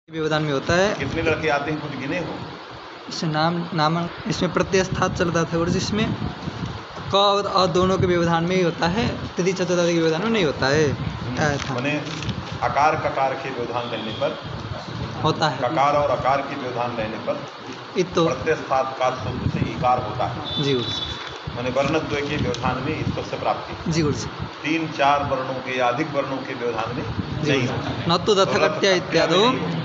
व्यवधान में होता है। कितने लड़के आते हैं कुछ गिने हो? इसमें नाम इसमें प्रत्यय स्थात चलता था और जिसमें क और अ दोनों के व्यवधान में ही होता है, तृतीय चतुर्थादि के व्यवधान में नहीं होता है। माने आकार ककार के व्यवधान रहने पर होता है ककार और आकार के व्यवधान रहने पर इतो प्रत्यय स्थात का सूत्र से इकार होता है। जी माने वर्णद्वय के व्यवधान में ईश्वर से प्राप्ति जी 3-4 वर्णों के या अधिक वर्णों के व्यवधान में नहीं होता है। न तो रथकट्या इत्यादो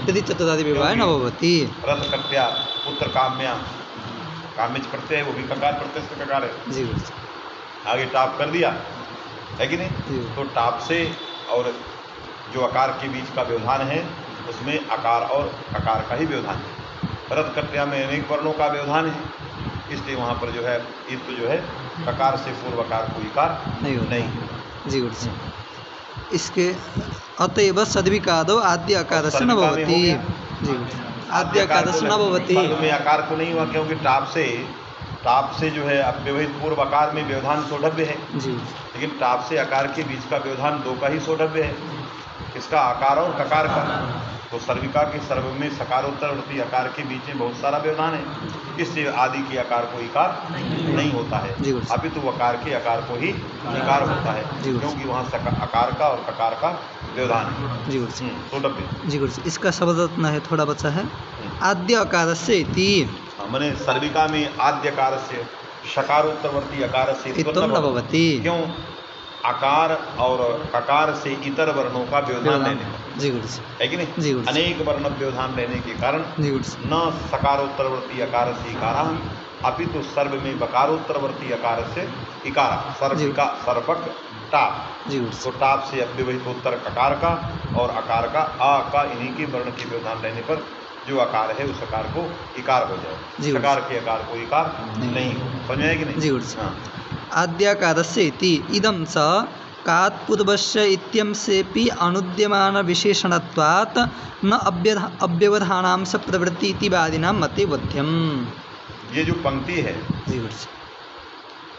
तृतीय चतुर्थादि व्यवहार न भवति। रथकट्या पुत्र काम्या काम्य प्रत्यय वो भी ककार प्रत्यय से ककार है। जी आगे टाप कर दिया है कि नहीं? तो टाप से और जो आकार के बीच का व्यवधान है उसमें आकार और ककार का ही व्यवधान है। रथकट्या में अनेक वर्णों का व्यवधान है, इसलिए वहाँ पर जो है ईत जो है ककार से पूर्वकार को इकार नहीं। जी इसके अतएव सद्विकादो आद्य अकारस्य न भवति। जी आद्य अकारस्य न भवति में आकार को नहीं हुआ क्योंकि टाप से जो है अव्यवहित पूर्व आकार में व्यवधान सोढ़व्य है जी, लेकिन टाप से आकार के बीच का व्यवधान दो का ही सोढ़व्य है, इसका आकार और ककार का। तो सर्विका के सर्व में सकारोत्तरवर्ती आकार के बीच में बहुत सारा व्यवधान है, इससे आदि के आकार को इकार नहीं होता है, अपितु आकार के आकार को ही इकार होता है क्योंकि वहाँ आकार का और ककार का व्यवधान है। जी इसका शब्द रत्न है, थोड़ा बचा है। आद्य अकारस्य इति माने सर्विका में आद्य अकारस्य शकारोत्तरवर्ती अकारस्य इत्थं न भवति। क्यों? आकार और ककार से इतर वर्णों का व्यवधान रहने है कि नहीं? अनेक वर्ण व्यवधान रहने के कारण न सकारोत्तरवर्ती आकार से इकारा अपितु सर्व में बकारोत्तरवर्ती आकार से इकारा सर्विका सर्वक टाप। तो टाप से अव्यवहित उत्तर ककार का और आकार का आ का इन्हीं के वर्ण के व्यवधान रहने पर जो आकार है उस आकार को इकार हो जाए, सकार के आकार को इकार नहीं हो। समझ में कि नहीं? हाँ। आद्याकारस्य इति इदं च कात्पूर्वस्य इत्यंशेऽपि अनुद्यमान विशेषणत्वात् न अव्यवधानांश प्रवृत्ति इति वादिनां मते बोध्यम्। ये जो पंक्ति है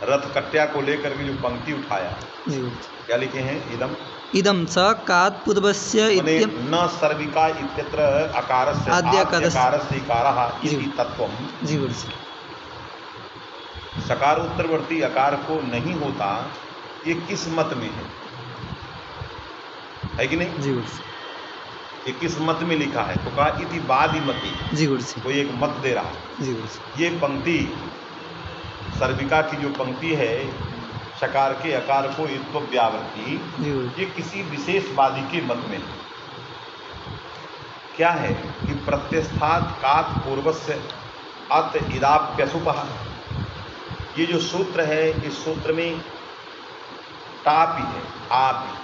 रथकट्या को लेकर के जो पंक्ति उठाया क्या लिखे हैं? इदं च कात्पूर्वस्य न सर्विका इत्यत्र आकारस्य आद्यकारस्य इकारः इति तत्वम्। जी सकारोत्तरवर्ती आकार को नहीं होता, ये किस मत में है कि नहीं? जी ये किस मत में लिखा है? तो कहा इति वादिमति। जी कोई एक मत दे रहा है। जी ये पंक्ति सर्विका की जो पंक्ति है शकार के आकार को इत्व व्यावृत्ति, ये किसी विशेष वादी के मत में है। क्या है कि प्रत्यस्थात कात पूर्वस्य अत इदाप्यसुपः, ये जो सूत्र है इस सूत्र में टाप ही है, आप ही,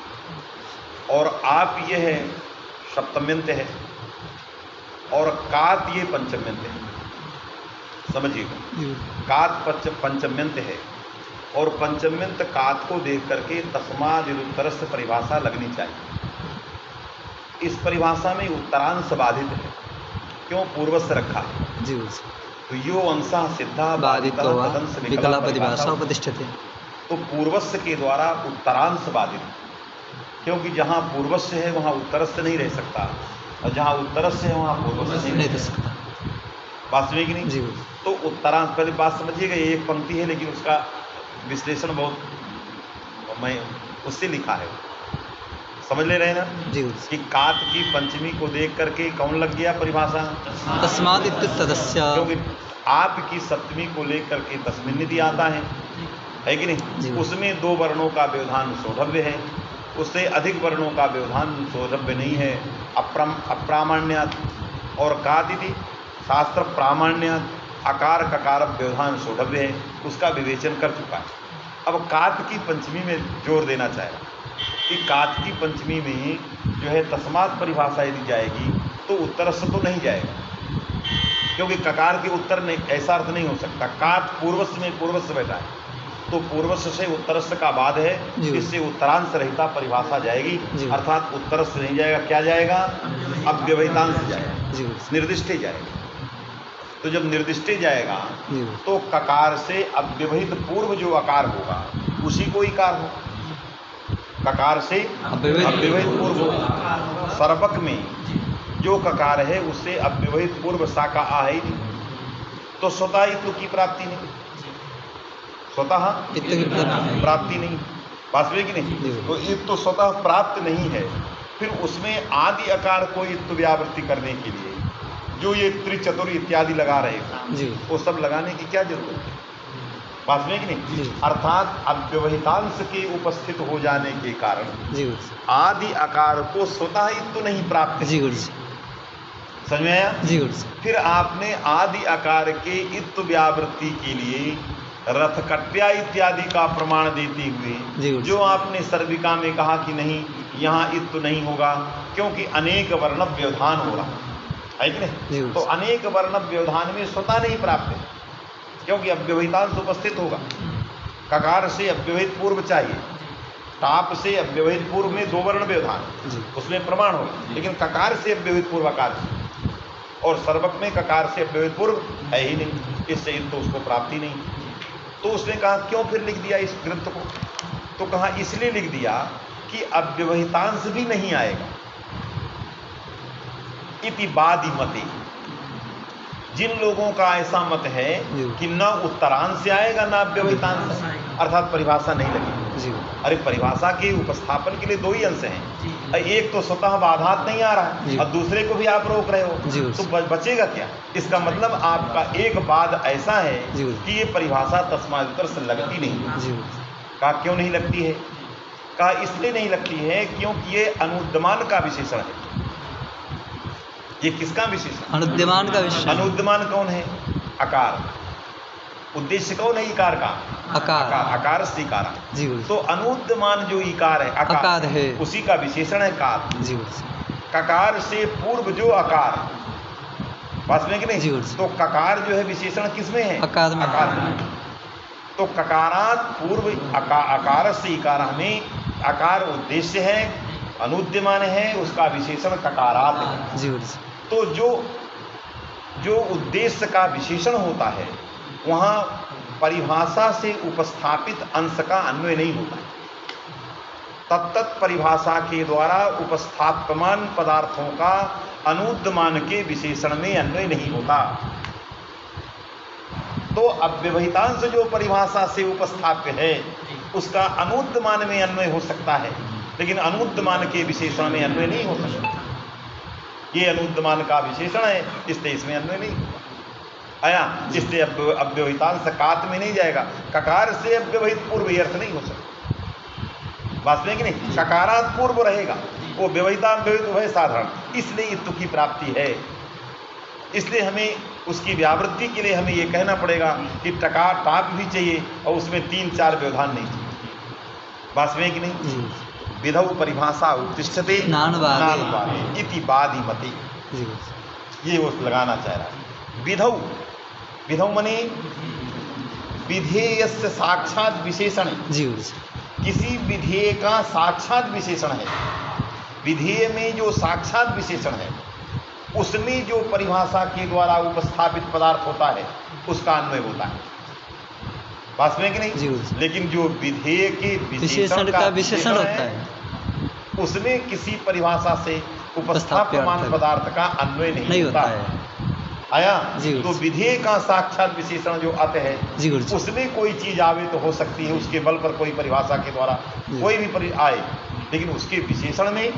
और आप ये है सप्तम्यंत है और कात ये पंचम्यंत है। समझिएगा, कात पंचम्यंत है और पंचम्यंत कात को देख करके तस्माद् उत्तरस्य परिभाषा लगनी चाहिए। इस परिभाषा में उत्तरांश बाधित है, क्यों? पूर्वस्य रखा है। जी तो यो अंशा सिद्धा बाधित विकला परिभाषा उपदिष्टते। तो पूर्वस्य के द्वारा उत्तरांश बाधित, क्योंकि जहाँ पूर्वस्य है वहाँ उत्तरस्य नहीं रह सकता और जहाँ उत्तरस्य है वहाँ पूर्वस्य नहीं रह सकता। वास्तविक की नहीं? तो उत्तरांश, पहले बात समझिएगा, ये एक पंक्ति है लेकिन उसका विश्लेषण बहुत मैं उससे लिखा है, समझ ले रहे हैं ना जी? कि कात की पंचमी को देख करके कौन लग गया परिभाषा? तस्माद् इत्युत्तरस्य, क्योंकि आप की सप्तमी को लेकर के तस्मिन् इति आता है कि नहीं? उसमें दो वर्णों का व्यवधान सोढ़व्य है, उससे अधिक वर्णों का व्यवधान सोढ़व्य नहीं है, अप्रामाण्यात्। और कात इति शास्त्र प्रामाण्यात् आकार ककार व्यवधान सोढ़व्य है, उसका विवेचन कर चुका है। अब कात की पंचमी में जोर देना चाहेगा कि कात की पंचमी में जो है तस्मात् परिभाषा यदि जाएगी तो उत्तरस्थ तो नहीं जाएगा, क्योंकि ककार के उत्तर नहीं, ऐसा अर्थ नहीं हो सकता। कात पूर्वस्थ में पूर्वस्थ बैठा है तो पूर्वस्थ से उत्तरस्थ का बाद है, इससे उत्तरांश रहिता परिभाषा जाएगी, अर्थात उत्तरस्थ नहीं जाएगा, क्या जाएगा? अव्यवहितांश जाएगा, निर्दिष्ट जाएगा। तो जब निर्दिष्ट जाएगा तो ककार से अव्यवहित पूर्व जो आकार होगा उसी को इकार हो। ककार से अव्यवहित पूर्व सर्वक में जो ककार है उससे अव्यवहित पूर्व शाखा आ ही नहीं, तो स्वतः इत्व की प्राप्ति नहीं, स्वतः इत्व की प्राप्ति नहीं, वास्तविक नहीं। तो इत्व तो स्वतः प्राप्त नहीं है, फिर उसमें आदि आकार को इत्व व्यावृत्ति करने के लिए जो ये त्रिचतुर इत्यादि लगा रहे वो सब लगाने की क्या जरूरत है, वास्तविक नहीं। अर्थात अव्यवहितांश के उपस्थित हो जाने के कारण आदि आकार को स्वतः इत्व नहीं प्राप्त है। समझ में आया? फिर आपने आदि आकार के इत्व व्यावृत्ति के लिए रथकट्या इत्यादि का प्रमाण देते हुए जो आपने सर्विका में कहा कि नहीं यहाँ इत्व नहीं होगा क्योंकि अनेक वर्ण व्यवधान हो रहा है कि नहीं, तो अनेक वर्ण व्यवधान में स्वतः नहीं प्राप्त है क्योंकि अव्यवहितांश उपस्थित होगा। ककार से अव्यवहित पूर्व चाहिए, टाप से अव्यवहित पूर्व में दो वर्ण व्यवधान उसमें प्रमाण होगा, लेकिन ककार से अव्यवहित पूर्वाकार और सर्वक में ककार से अव्यवहित पूर्व है ही नहीं, इससे तो उसको प्राप्ति नहीं। तो उसने कहा क्यों फिर लिख दिया इस ग्रंथ को, तो कहा इसलिए लिख दिया कि अव्यवहितांश भी नहीं आएगा। इति बादी मते, जिन लोगों का ऐसा मत है कि न उत्तरांश से आएगा न अव्यवहितांश, अर्थात परिभाषा नहीं लगेगी। अरे परिभाषा के उपस्थापन के लिए दो ही अंश हैं, एक तो स्वतः बाधात नहीं आ रहा है और दूसरे को भी आप रोक रहे हो, तो बचेगा क्या? इसका मतलब आपका एक बाद ऐसा है कि ये परिभाषा तस्मादुत्तर से लगती नहीं। कहा क्यों नहीं लगती है? कहा इसलिए नहीं लगती है क्योंकि ये अनुद्यमान का विशेषण है। ये किसका विशेषण? अनुद्यमान का विशेषण। अनुद्यमान कौन है? आकार। उद्देश्य कौन है इकार का? आकार। आकार से इकारा। तो अनुद्यमान जो इकार है आकार है, उसी का विशेषण है कार। ककार से पूर्व जो आकार, वास्तव में कि नहीं? तो ककार जो है विशेषण किसमें है? आकार में। आकार में। तो ककारात पूर्व आकार से इकारा में आकार उद्देश्य है, अनुद्यमान है, उसका विशेषण ककारात है। तो जो उद्देश्य का विशेषण होता है वहाँ परिभाषा से उपस्थापित अंश का अन्वय नहीं होता है। तत्त परिभाषा के द्वारा उपस्थाप्यमान पदार्थों का अनुद्यमान के विशेषण में अन्वय नहीं होता। तो अव्यवहितांश जो परिभाषा से उपस्थाप्य है उसका अनुद्यमान में अन्वय हो सकता है, लेकिन अनुद्यमान के विशेषण में अन्वय नहीं हो सकता। ये अनुद्यमान का विशेषण है, इसलिए इसमें अन्वय नहीं आया, इसलिए अव्यवहितांश कात में नहीं जाएगा। ककार से अव्यवहित पूर्व अर्थ नहीं हो सकता, वास्तव में कि नहीं? ककारात पूर्व रहेगा, वो व्यवहिता अव्यवहित है साधारण, इसलिए इत्व की प्राप्ति है। इसलिए हमें उसकी व्यावृत्ति के लिए हमें ये कहना पड़ेगा कि टकार टाप भी चाहिए और उसमें 3-4 व्यवधान नहीं चाहिए, वास्तव में कि नहीं? विधौ परिभाषा उत्तिष्ठते नानुवादे इति बादी मते, ये वो लगाना चाह रहा है। विधौ, विधौ मने विधेयस्य साक्षात विशेषण, किसी विधेय का साक्षात विशेषण है। विधेय में जो साक्षात विशेषण है उसमें जो परिभाषा के द्वारा उपस्थापित पदार्थ होता है उसका अन्वय होता है, वास्तव में कि नहीं? लेकिन जो विधेय के विशेषण का विशेषण होता है उसमें किसी परिभाषा से उपस्थाप्यमान पदार्थ का अन्वय नहीं होता है। आया? तो विधेय का साक्षात विशेषण जो आते हैं उसमें कोई चीज आवे तो हो सकती है, उसके बल पर कोई परिभाषा के द्वारा कोई भी आए, लेकिन उसके विशेषण में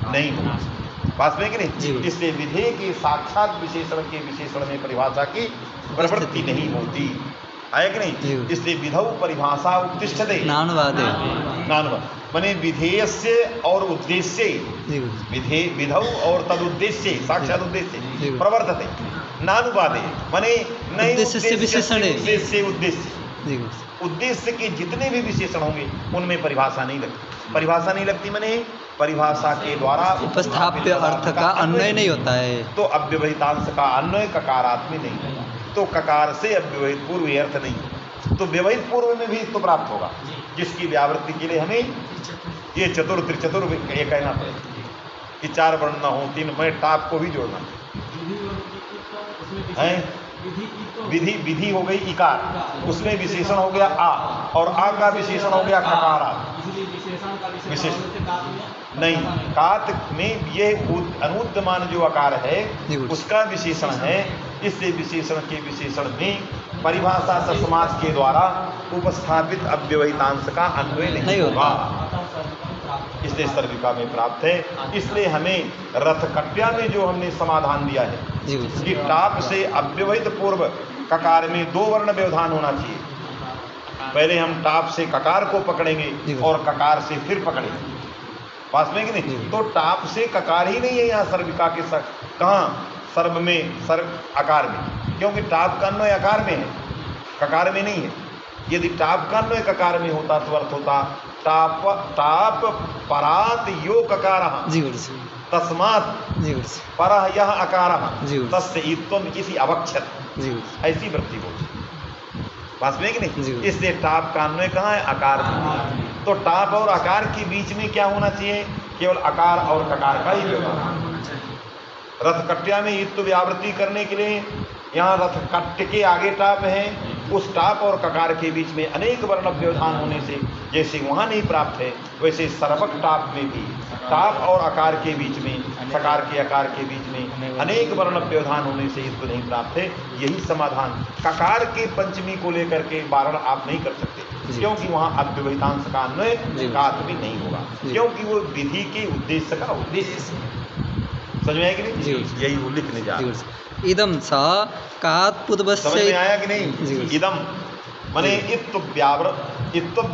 नहीं होगा, वास्तव में कि नहीं? इसलिए विधेय के साक्षात विशेषण के विशेषण में परिभाषा की प्रवृत्ति नहीं होती, है कि नहीं? इसलिए विधौ परिभाषा उत्तिष्ठते नानुवादे, नानुवाद माने विधेयस्य और उद्देश्य, विधौ और तदुद्देश्य साक्षात उद्देश्य प्रवर्तते नानुवादे माने नहीं उद्देश्य से विशेषण, उद्देश्य उद्देश्य उद्देश्य के जितने भी विशेषण होंगे उनमें परिभाषा नहीं लगती। परिभाषा नहीं लगती माने परिभाषा के द्वारा उपस्थाप्य अर्थ का अन्वय नहीं होता है। तो अव्यवहितांश का अन्वय ककारात में नहीं होगा, तो ककार से अव्यवहित पूर्व अर्थ नहीं, तो व्यवहित पूर्व में भी तो प्राप्त होगा, जिसकी व्यावृत्ति के लिए हमें ये चतुर त्रिचतुर ये कहना पड़ेगा कि 4 वर्ण न हो, 3 में टाप को भी जोड़ना है। विधि विधि हो गई इकार, उसमें विशेषण हो गया आ, और आ का विशेषण हो गया ककारा। विशेषण नहीं, कात में ये अनुद्यमान जो आकार है उसका विशेषण है। इससे विशेषण के विशेषण में परिभाषा समास के द्वारा उपस्थापित अव्यवहितांश का अन्वय नहीं होगा, इसलिए सर्विका में प्राप्त है। इसलिए हमें रथकट्या में जो हमने समाधान दिया है कि टाप से अव्यवहित पूर्व ककार में 2 वर्ण व्यवधान होना चाहिए। पहले हम टाप से ककार को पकड़ेंगे और ककार से फिर पकड़ेंगे, पास में कि नहीं। तो टाप से ककार ही नहीं है यहाँ सर्विका के कहाँ, सर्व में, सर्व आकार में, क्योंकि टाप का अन्वय आकार में है, ककार में नहीं है। यदि टाप का अन्वय ककार में होता तो अर्थ होता टाप टाप परात यो ककारः तस्मात् परः यः अकारः तस्य ईत्वम् इति अवक्षत, ऐसी वृत्ति बोली, पास में कि नहीं। इसलिए टाप का अन्वय कहाँ है, आकार में। तो टाप और आकार के बीच में क्या होना चाहिए, केवल आकार और ककार का ही व्यवहार। रथकट्या में ईत्व व्यावृत्ति करने के लिए यहाँ रथकट्य के आगे टाप है, उस टाप और ककार के बीच में अनेक वर्ण व्यवधान होने से जैसे वहाँ नहीं प्राप्त है, वैसे सर्वक टाप में भी टाप और आकार के बीच में, सकार के आकार के बीच में अनेक वर्ण व्यवधान होने से ईत्व नहीं प्राप्त है। यही समाधान ककार के पंचमी को लेकर के वारण आप नहीं कर सकते, क्योंकि वहाँ अव्यवहितांश का अन्वय कात भी नहीं होगा, क्योंकि वो विधि के उद्देश्य का उद्देश्य। समझ में आया कि नहीं, यही वो लिखने जा रहे हैं। इदम सा कात पूर्वस्य, समझ में आया कि नहीं। इदम माने इत्व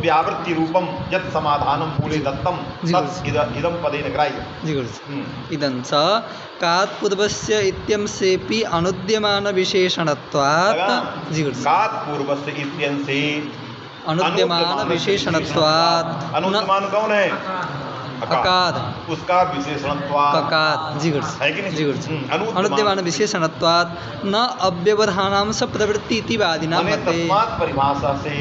व्यावृत्ति रूपम यत् समाधानम मूले दत्तम तत् इदम पदेन ग्राह्य। इदं स कात पूर्वस्य इत्यंसेपि अनुद्यमान विशेषणत्वात्, कात पूर्वस्य इत्यंसे अनुद्यमान विशेषणत्वात्, अनुद्यमान कौन है, अकार, उसका विशेषणत्वात् अकार है कि नहीं। अनुद्यमान विशेषणत्वात् न अव्यवधानांश प्रवृत्ति इति वादिनां मते। तस्मात् परिभाषा से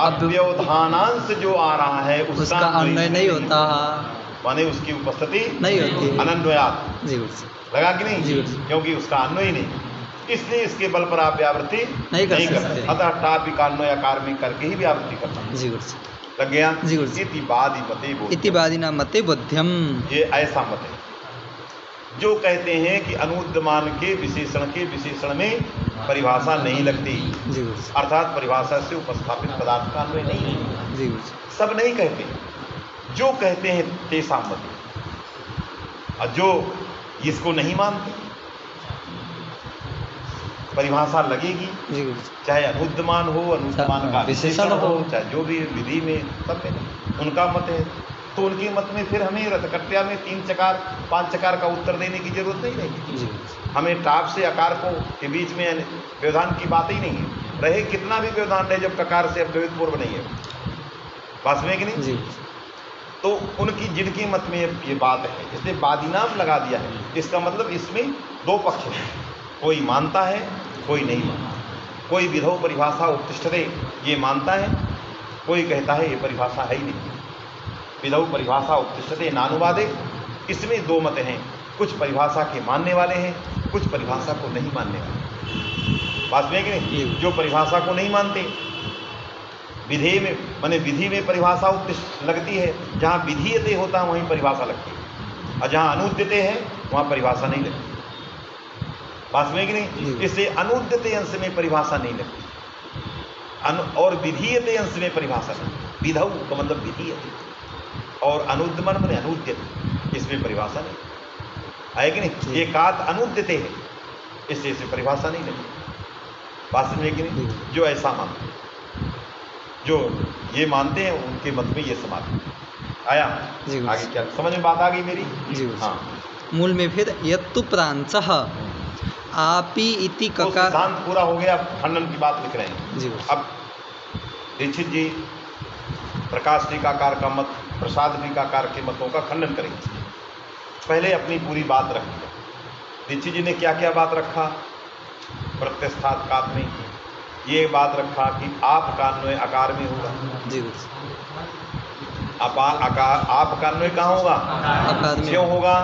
अव्यवधानांश जो आ रहा है उसका अन्वय नहीं होता, माने उसकी उपस्थिति नहीं होती, अनन्वयात् लगा कि नहीं, क्योंकि उसका अन्वय नहीं, इसलिए इसके बल पर आप व्यावृत्ति नहीं कर सकते। अतः टाप का अन्वय आकार में करके ही व्यावृत्ति करना लग गया। इतिवादिना मते बोध्यम, ये ऐसा मत है जो कहते हैं कि अनुद्यमान के विशेषण में परिभाषा नहीं लगती, अर्थात परिभाषा से उपस्थापित पदार्थ का अन्वय नहीं है। सब नहीं कहते, जो कहते हैं तेसा मत, और जो इसको नहीं मानते परिभाषा लगेगी, चाहे अनुद्यमान हो, अनुद्यमान का विशेषण हो, चाहे जो भी विधि में, सब में उनका मत है। तो उनके मत में फिर हमें रथकट्या में 3 चकार 5 चकार का उत्तर देने की जरूरत नहीं रहेगी। हमें टाप से आकार को के बीच में व्यवधान की बात ही नहीं है, रहे कितना भी व्यवधान रहे जब ककार से अव्यवहित पूर्व नहीं है, पास में कि नहीं। तो उनकी जिनके मत में ये बात है, इसलिए बादीनाम लगा दिया है। इसका मतलब इसमें 2 पक्ष हैं, कोई मानता है, कोई नहीं मानता। कोई विधौ परिभाषा उत्तिष्ठते ये मानता है, कोई कहता है ये परिभाषा है ही नहीं, विधौ परिभाषा उत्तिष्ठते नानुवादे। इसमें 2 मत हैं, कुछ परिभाषा के मानने वाले हैं, कुछ परिभाषा को नहीं मानने वाले। बात में कि नहीं, जो परिभाषा को नहीं मानते, विधेय में माने विधि में परिभाषा उत्तिष्ठ लगती है, जहाँ विधीयते होता है वहीं परिभाषा लगती है, और जहाँ अनुद्यते है वहाँ परिभाषा नहीं लगती। बात में कि नहीं, इससे अनुद्यते अंश में परिभाषा नहीं लगती, और विधीयते अंश में परिभाषा नहीं। विधौ का मतलब विधीयते, और अनुद्यमन माने अनुद्यते, इसमें परिभाषा नहीं है कि नहीं। ये कात अनुद्यते है, इससे इसे परिभाषा नहीं लगती। बात में कि नहीं, जो ऐसा मानते हैं, जो ये मानते हैं उनके मत में ये समाधान आया। आगे क्या समझ में बात आ गई मेरी। हाँ, मूल में फिर यत्तु प्रांशः आपी इति ककार, सिद्धांत पूरा हो गया, खंडन की बात लिख रहे हैं। अब दीक्षित जी प्रकाश टीकाकार का मत, प्रसाद टीकाकार के मतों का खंडन करेंगे। पहले अपनी पूरी बात रख दिया। दीक्षित जी ने क्या क्या बात रखा, प्रत्यस्थात कात में ये बात रखा कि आप का अन्वय आकार में होगा। आप का अन्वय कहाँ होगा, क्यों होगा,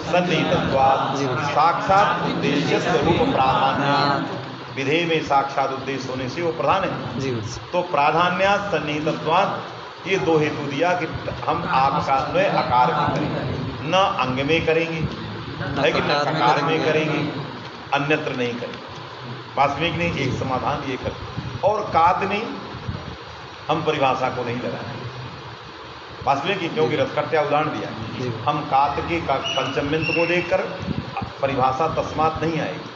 सन्निहितत्वात् साक्षात उद्देश्य स्वरूप प्राधान्य। विधेय में साक्षात उद्देश्य होने से वो प्रधान है। जी तो प्राधान्यात् सन्निहितत्वात् ये दो हेतु दिया कि हम आप का अन्वय आकार में करेंगे, न अंग में करेंगे, है कि न ककार में करेंगे, अन्यत्र नहीं करेंगे। वास्तविक नहीं, एक समाधान ये कर। और कात में हम परिभाषा को नहीं लगाएंगे वास्तविक, क्योंकि रथकर्त्या उदाहरण दिया है। हम कात के पंचम्यंत को देखकर परिभाषा तस्मात नहीं आएगी,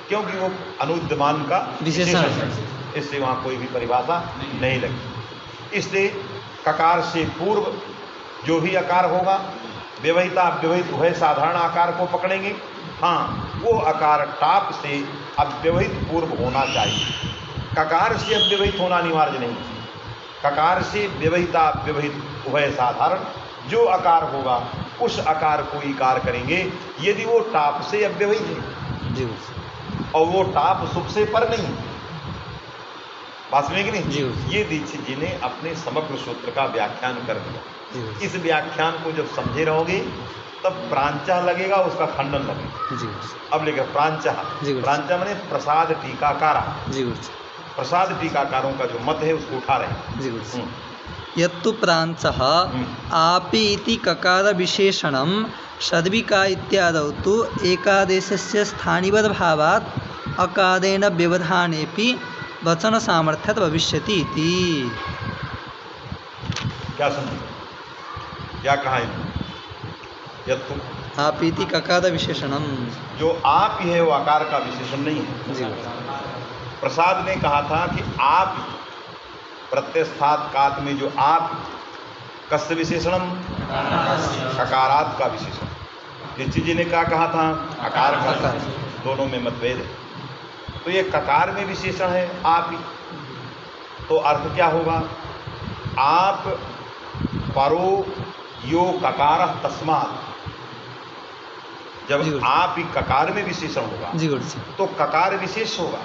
क्योंकि वो अनुद्यमान का विशेषण है, इसलिए वहां कोई भी परिभाषा नहीं लगी। इसलिए ककार से पूर्व जो भी आकार होगा व्यवहिता अव्यवहित उभय साधारण आकार को पकड़ेंगे। हाँ, वो आकार टाप से अव्यवहित पूर्व होना चाहिए, ककार से अव्यवहित होना अनिवार्य नहीं। ककार से व्यवहिता व्यवहित उभय साधारण जो आकार होगा उस आकार को इकार करेंगे, यदि वो टाप से अव्यवहित है और वो टाप सुख से पर नहीं। वास्तविक नहीं, ये दीक्षित जी ने अपने समग्र सूत्र का व्याख्यान कर दिया। इस व्याख्यान को जब समझे रहोगे तब प्रांचा लगेगा, उसका खंडन लगेगा। अब लेकर प्रांचा, प्रांचा माने प्रसाद टीकाकारा, प्रसाद टीकाकारों का जो मत है उसको उठा रहे हैं। यत्तु प्रांचः आपि इति ककार विशेषणं षद्विका इत्यादौ तु एकादेशस्य स्थानिवद्भावात् अकादेन व्यवधानेपि वचन सामर्थ्यात् भविष्यति इति। क्या समझ, क्या कहा है? यत्तु आप इति ककार विशेषणम, जो आप ही है वो आकार का विशेषण नहीं है। जी, प्रसाद ने कहा था कि आप प्रत्यस्थात कात में जो आप कस्य विशेषणम, ककारात का विशेषण। दीक्षित जी ने क्या कहा था? आकार का। दोनों में मतभेद है। तो ये ककार में विशेषण है आप ही, तो अर्थ क्या होगा? आप परो यो ककार तस्मात्, जब आप ही ककार में विशेषण होगा तो ककार विशेष होगा,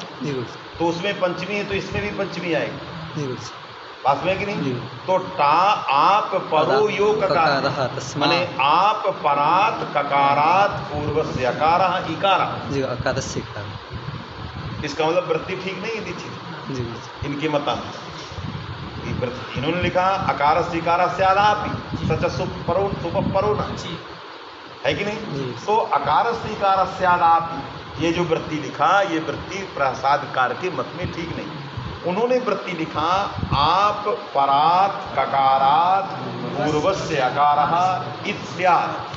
तो उसमें पंचमी है तो इसमें भी पंचमी आएगी। बात में कि नहीं? तो टा आप परो यो ककार, माने आप परात ककारात पूर्वस्य अकारः इकारः। इसका मतलब वृत्ति ठीक नहीं है दीक्षित इनके मतानुसार। इन्होंने लिखा अकार स्वीकार स्यादापि सच सुपरो सुपरो न, है कि नहीं? तो अकार स्वीकार स्यादापि ये जो वृत्ति लिखा, ये वृत्ति प्रसादकार के मत में ठीक नहीं। उन्होंने वृत्ति लिखा आप परात ककारात पूर्वस्य अकारः इत्यादि।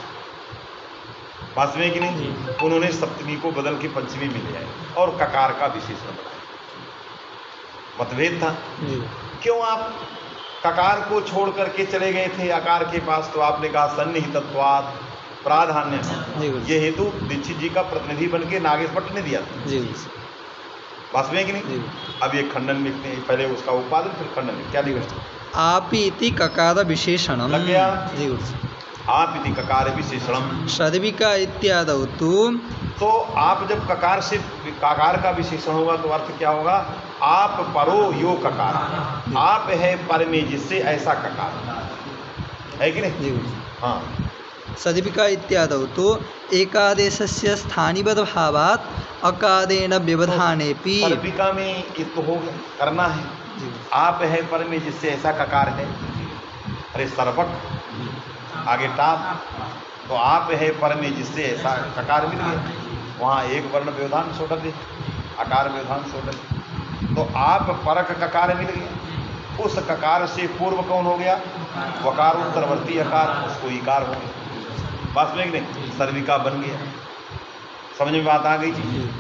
बात में कि नहीं? उन्होंने सप्तमी को बदल के पंचमी में ले आए और ककार का विशेषण बनाया। मतभेद था। क्यों आप ककार को छोड़ करके चले गए थे आकार के पास? तो आपने कहा सन्निहितत्वात् प्राधान्य, ये हेतु दीक्षित जी का प्रतिनिधि बन के नागेश भट्ट ने दिया था। बात में कि नहीं? अब ये खंडन लिखते हैं, पहले उसका उपादन फिर खंडन। क्या लिखा? आप इति ककार विशेषणम लग गया। आप इति ककार विशेषणम षद्विका इत्यादौ तो आप जब ककार से ककार का विशेषण होगा तो अर्थ क्या होगा? आप परो यो ककार, आप है पर में जिससे ऐसा ककार, है कि नहीं? हाँ। सद्विका इत्यादौ तो एकादेशस्य स्थानिवद्भावात् अकादेन व्यवधानेपि। सद्विका में ये तो हो करना है, आप है पर में जिससे ऐसा ककार है। अरे सर्वक आगे टाप, तो आप है पर में जिससे ऐसा ककार मिल गया, वहाँ एक वर्ण व्यवधान छोड़ दे, आकार व्यवधान छोड़ दे, तो आप परक ककार मिल गया। उस ककार से पूर्व कौन हो गया? वकार उत्तरवर्ती अकार, उसको इकार हो गया। बात में नहीं? सर्विका बन गया। समझ में बात आ गई जी?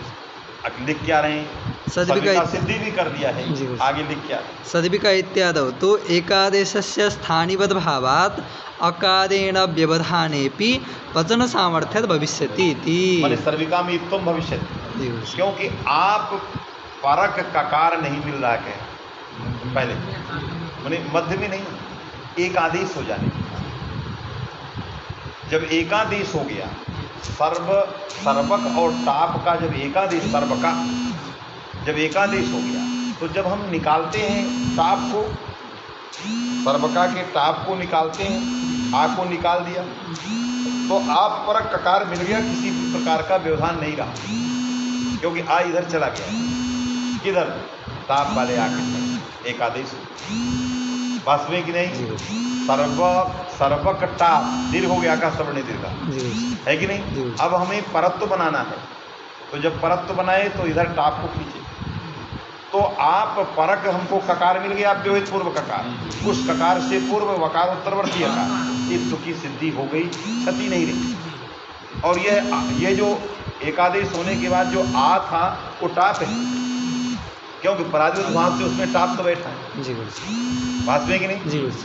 लिख क्या रहे हैं? सद्विका सिद्धि भी कर दिया है। आगे लिख क्या? सद्विका इत्यादौ तो एकादेशस्य स्थानिवद्भावात् अकादेन व्यवधानेपि वचन सामर्थ्यात् भविष्यति इति। माने सर्विका में इत्थम भविष्यति, क्योंकि आप परक ककार नहीं मिल रहा है पहले, माने मध्य में नहीं, एक आदेश हो जाने। जब एकादेश हो गया, सर्वक और टाप का जब एकादेश, सर्वका जब एकादेश हो गया, तो जब हम निकालते हैं टाप को, सर्वका के टाप को निकालते हैं, आ को निकाल दिया, तो आप पर ककार मिल गया, किसी भी प्रकार का व्यवधान नहीं रहा, क्योंकि आ इधर चला गया। किधर टाप वाले आके एकादेश वास्तव में कि नहीं। सर्वक टाप दीर्घ हो गया का श्रवण दीर्घा है कि नहीं। अब हमें परत्व बनाना है, तो जब परत्व बनाए तो इधर टाप को खींचे, तो आप परक हमको ककार मिल गया, व्यवहित पूर्व ककार, उस ककार से पूर्व वकार उत्तरवर्ती अकार, इत्तु की सिद्धि हो गई, क्षति नहीं रही। और ये जो एकादेश होने के बाद जो आ था वो टाप है, क्योंकि पराधिवत भाव से उसमें टाप तो बैठा है वास्तव में कि नहीं।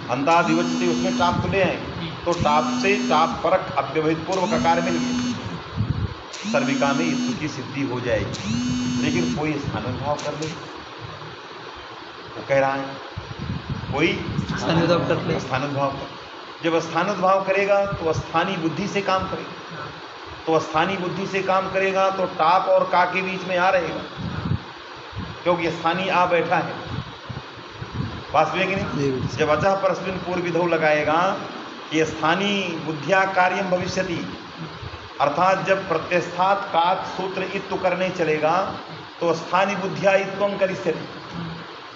अंताधिवच से उसमें टाप तो ले आए, तो टाप से टाप परक अव्यवहित पूर्व ककार मिल गया, सर्विका में इत्तु की सिद्धि हो जाएगी। लेकिन कोई स्थानुद्भाव कर ले, वो कह रहा है कोई स्थानुद्भाव कर, जब स्थानुद्भाव करेगा तो स्थानीय बुद्धि से काम करेगा, तो स्थानीय बुद्धि से काम करेगा तो टाप और का के बीच में आ रहेगा, क्योंकि स्थानीय आ बैठा है वास्तव में कि नहीं। जब अतः परस्मिन् पूर्व विधौ लगाएगा कि स्थानीय बुद्धिया कार्यम भविष्यति, अर्थात जब प्रत्यस्थात काक सूत्र इत्तु करने चलेगा तो स्थानीय बुद्धिया इत्वं करिष्यति,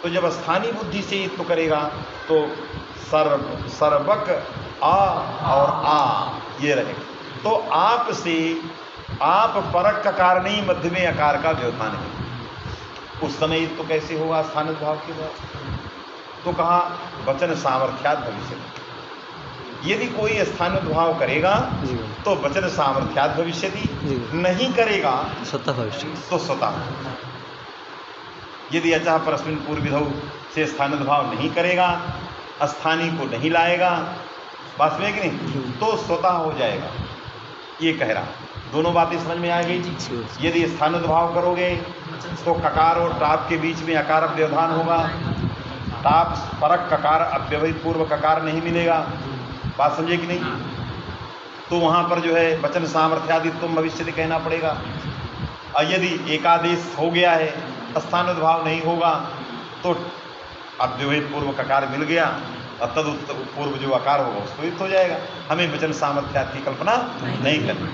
तो जब स्थानीय बुद्धि से इत्तु करेगा तो सर्वक आ और आ ये रहेगा। तो आप से आप परक ककार नहीं, मध्य में अकार का व्यवधान है, उस समय इत्तु कैसे होगा स्थानुद्भाव के द्वारा। तो कहा वचन सामर्थ्यात् भविष्यति, यदि कोई स्थानुद्भाव करेगा तो वचन सामर्थ्यात् भविष्यति, नहीं करेगा तो स्वतः। यदि अतः परस्मिन् पूर्व विधौ से स्थानुद्भाव नहीं करेगा, स्थानीय को नहीं लाएगा वास्तव में कि नहीं, तो स्वतः हो जाएगा, ये कह रहा। दोनों बातें समझ में आ गई। यदि स्थानुद्भाव करोगे तो ककार और टाप के बीच में अकार व्यवधान होगा, टाप परक ककार अव्यवहित पूर्व ककार नहीं मिलेगा, बात समझे कि नहीं। तो वहाँ पर जो है वचन सामर्थ्यादित्वम भविष्यति कहना पड़ेगा। और यदि एकादेश हो गया है, स्थानुद्भाव नहीं होगा, तो अव्यवहित पूर्व ककार मिल गया और तद पूर्व जो आकार होगा उसको युक्त हो जाएगा। हमें वचन सामर्थ्यात् की कल्पना नहीं करनी।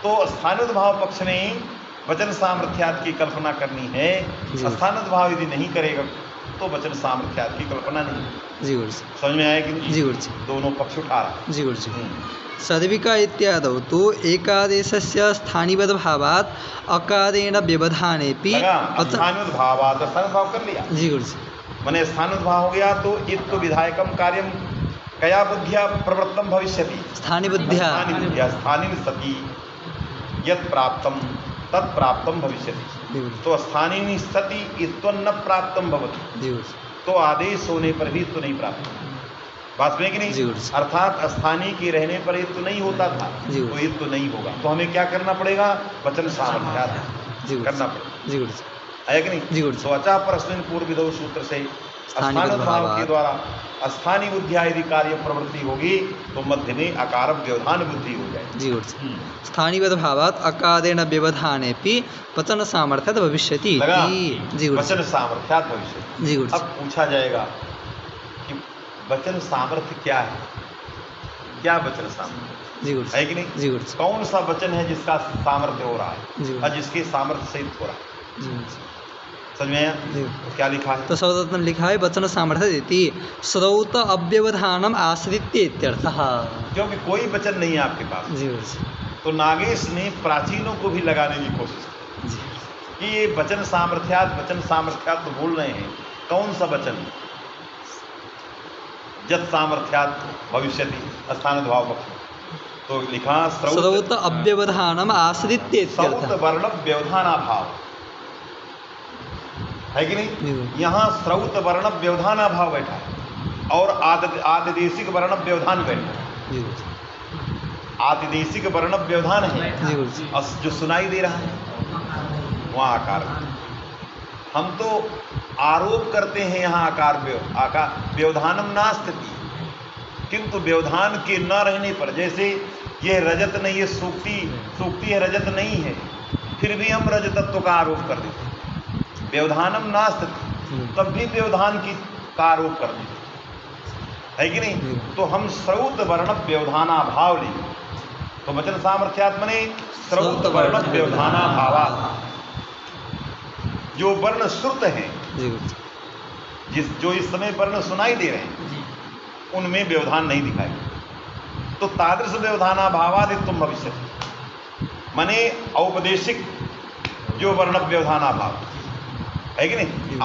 तो स्थानुद्भाव पक्ष में वचन सामर्थ्यात् की कल्पना करनी है, स्थानुद्भाव यदि नहीं करेगा तो वचन सामर्थ्यात् की कल्पना नहीं। समझ में आया कि नहीं। दोनों पक्ष उठा रहा। सद्विका इत्यादौ तो एकादेशस्य स्थानिवद्भावात् अकारेण व्यवधानेपि स्थानुद्भावात्, स्थानुद्भाव कर लिया मैंने, स्थानुद्भाव हो गया तो इत्तु विधायकम कार्यम कया बुद्धिया प्रवृत्तम भविष्यति, स्थानीय बुद्धिया स्थानीय सति यत् प्राप्तम तत्प्राप्तम भविष्यति। तो स्थानीय सति इत्वन्न प्राप्तम भवति, तो आदेश होने पर भी इत्तु नहीं प्राप्त, बात में कि नहीं। अर्थात स्थानीय के रहने पर इत्तु नहीं होता था, तो इत्तु नहीं होगा, तो हमें क्या करना पड़ेगा, वचन सामर्थ्यात् करना पड़ेगा, है कि नहीं। तो अचा परस्मिन् पूर्व विधौ सूत्र से स्थानुद्भाव के द्वारा स्थानीय बुद्धिया यदि कार्य प्रवृत्ति होगी तो मध्य में अकार व्यवधान बुद्धि हो जाएगी। स्थानिवद्भावात् अकारेण व्यवधानेपि वचन सामर्थ्यात् भविष्यति, वचन सामर्थ्यात् भविष्यति। अब पूछा जाएगा कि वचन सामर्थ्य क्या है, क्या वचन सामर्थ्य है कि नहीं। कौन सा वचन है जिसका सामर्थ्य हो रहा है और जिसके सामर्थ्य से हो रहा है, समझ में आया। तो क्या लिखा है, तो सर्वप्रथम लिखा है वचन सामर्थ्य इति श्रौत अव्यवधानम आश्रित्य इत्यर्थः। क्योंकि कोई वचन नहीं है आपके पास, तो नागेश ने प्राचीनों को भी लगाने की कोशिश की कि ये वचन सामर्थ्यात् तो बोल रहे हैं, कौन सा वचन, यत् सामर्थ्यात् भविष्यति स्थानुद्भाव पक्ष। तो लिखा श्रौत अव्यवधानम आश्रित्य इत्यर्थः, श्रौत वर्ण व्यवधानाभाव है कि नहीं। यहाँ श्रौत वर्ण व्यवधानाभाव बैठा है और आदिदेशिक वर्ण व्यवधान बैठा है, आदिदेशिक वर्ण व्यवधान है और जो सुनाई दे रहा है वहाँ आकार। हम तो आरोप करते हैं यहाँ आकार व्यवधानम नास्ति, किंतु व्यवधान के न रहने पर, जैसे ये रजत नहीं है, सूक्ति है रजत नहीं है, फिर भी हम रजतत्व का आरोप कर देते हैं, व्यवधानम नास्ति, तब भी व्यवधान की का आरोप कर देते है कि नहीं। तो हम श्रौत वर्ण व्यवधानाभाव लेंगे, तो वचन सामर्थ्यात् मने श्रौत वर्ण व्यवधानाभावात्, जो वर्ण श्रुत हैं, जी गुरुजी। जो इस समय वर्ण सुनाई दे रहे हैं, उनमें व्यवधान नहीं दिखाई। तो तादृश व्यवधानाभावादित्वम भविष्य, माने औपदेशिक जो वर्ण व्यवधानाभाव है कि नहीं,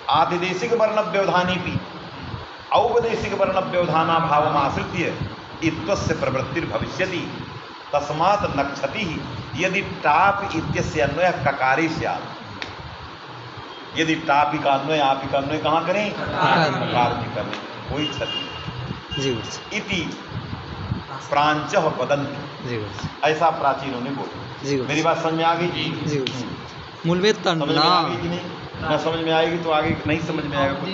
आतिदेशिक वर्ण व्यवधानी भी औपदेशिक वर्ण व्यवधानाभाव आश्रित्य इत्वस्य प्रवृत्तिर भविष्यति तस्मात् नक्षति यदि टाप इत्यस्य अन्वय ककारी स्यात्। यदि टापी का अन्वय आपी का अन्वय कहाँ करें, ककार भी करें, कोई क्षति इति प्रांच वदन्ति, ऐसा प्राचीनों ने बोला। मेरी बात समझ में आ गई जी? मूल में समझ में आ गई कि नहीं? ना समझ में आएगी तो आगे नहीं समझ में आएगा कुछ।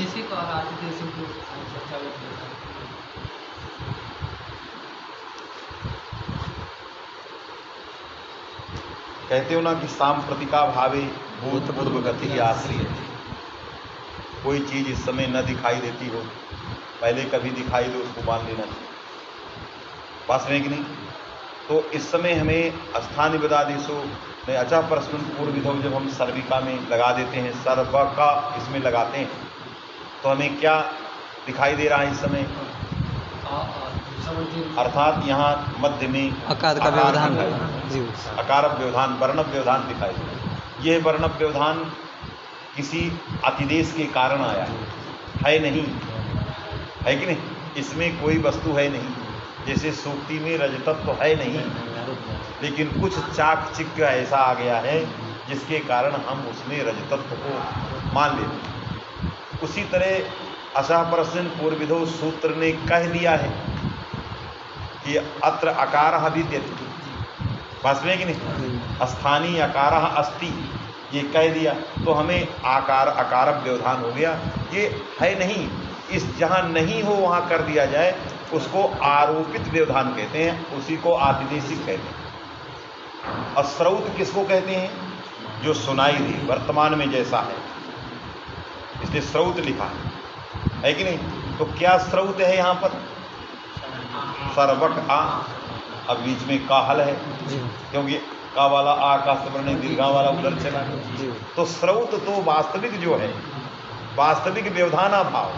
कहते हो ना कि सांप्रतिका भावे भूत पूर्व गति आश्रय। कोई चीज इस समय न दिखाई देती हो, पहले कभी दिखाई दो, उसको मान लेना चाहिए, पास में कि नहीं। तो इस समय हमें स्थानीय विदादेशों में अचा प्रश्न पूर्व विधौ जब हम सर्विका में लगा देते हैं, सर्व का इसमें लगाते हैं, तो हमें क्या दिखाई दे रहा है इस समय, अर्थात यहाँ मध्य में आकार का व्यवधान, आकार व्यवधान, वर्ण व्यवधान दिखाई दे रहा है। यह वर्ण व्यवधान किसी अतिदेश के कारण आया है नहीं, है कि नहीं। इसमें कोई वस्तु है नहीं, जैसे सूक्ति में रजतत्व तो है नहीं, लेकिन कुछ चाक चिक्क ऐसा आ गया है जिसके कारण हम उसमें रजतत्व को मान लेते। उसी तरह अशाप्रश्न पूर्वविधो सूत्र ने कह दिया है कि अत्र अकारः विद्यते, बस में कि नहीं, स्थानीय अकारः अस्ति, ये कह दिया तो हमें अकार व्यवधान हो गया। ये है नहीं, इस जहाँ नहीं हो वहाँ कर दिया जाए, उसको आरोपित व्यवधान कहते हैं, उसी को आतिदेशिक कहते हैं। और स्रोत किसको कहते हैं, जो सुनाई दे वर्तमान में जैसा है, इसलिए स्रोत लिखा है कि नहीं। तो क्या स्रोत है यहाँ पर, सर्वक आ, अब बीच में का हल है, क्योंकि का वाला आकाश वर्ण दीर्घा वाला उधर चला। तो स्रोत तो वास्तविक जो है, वास्तविक व्यवधानाभाव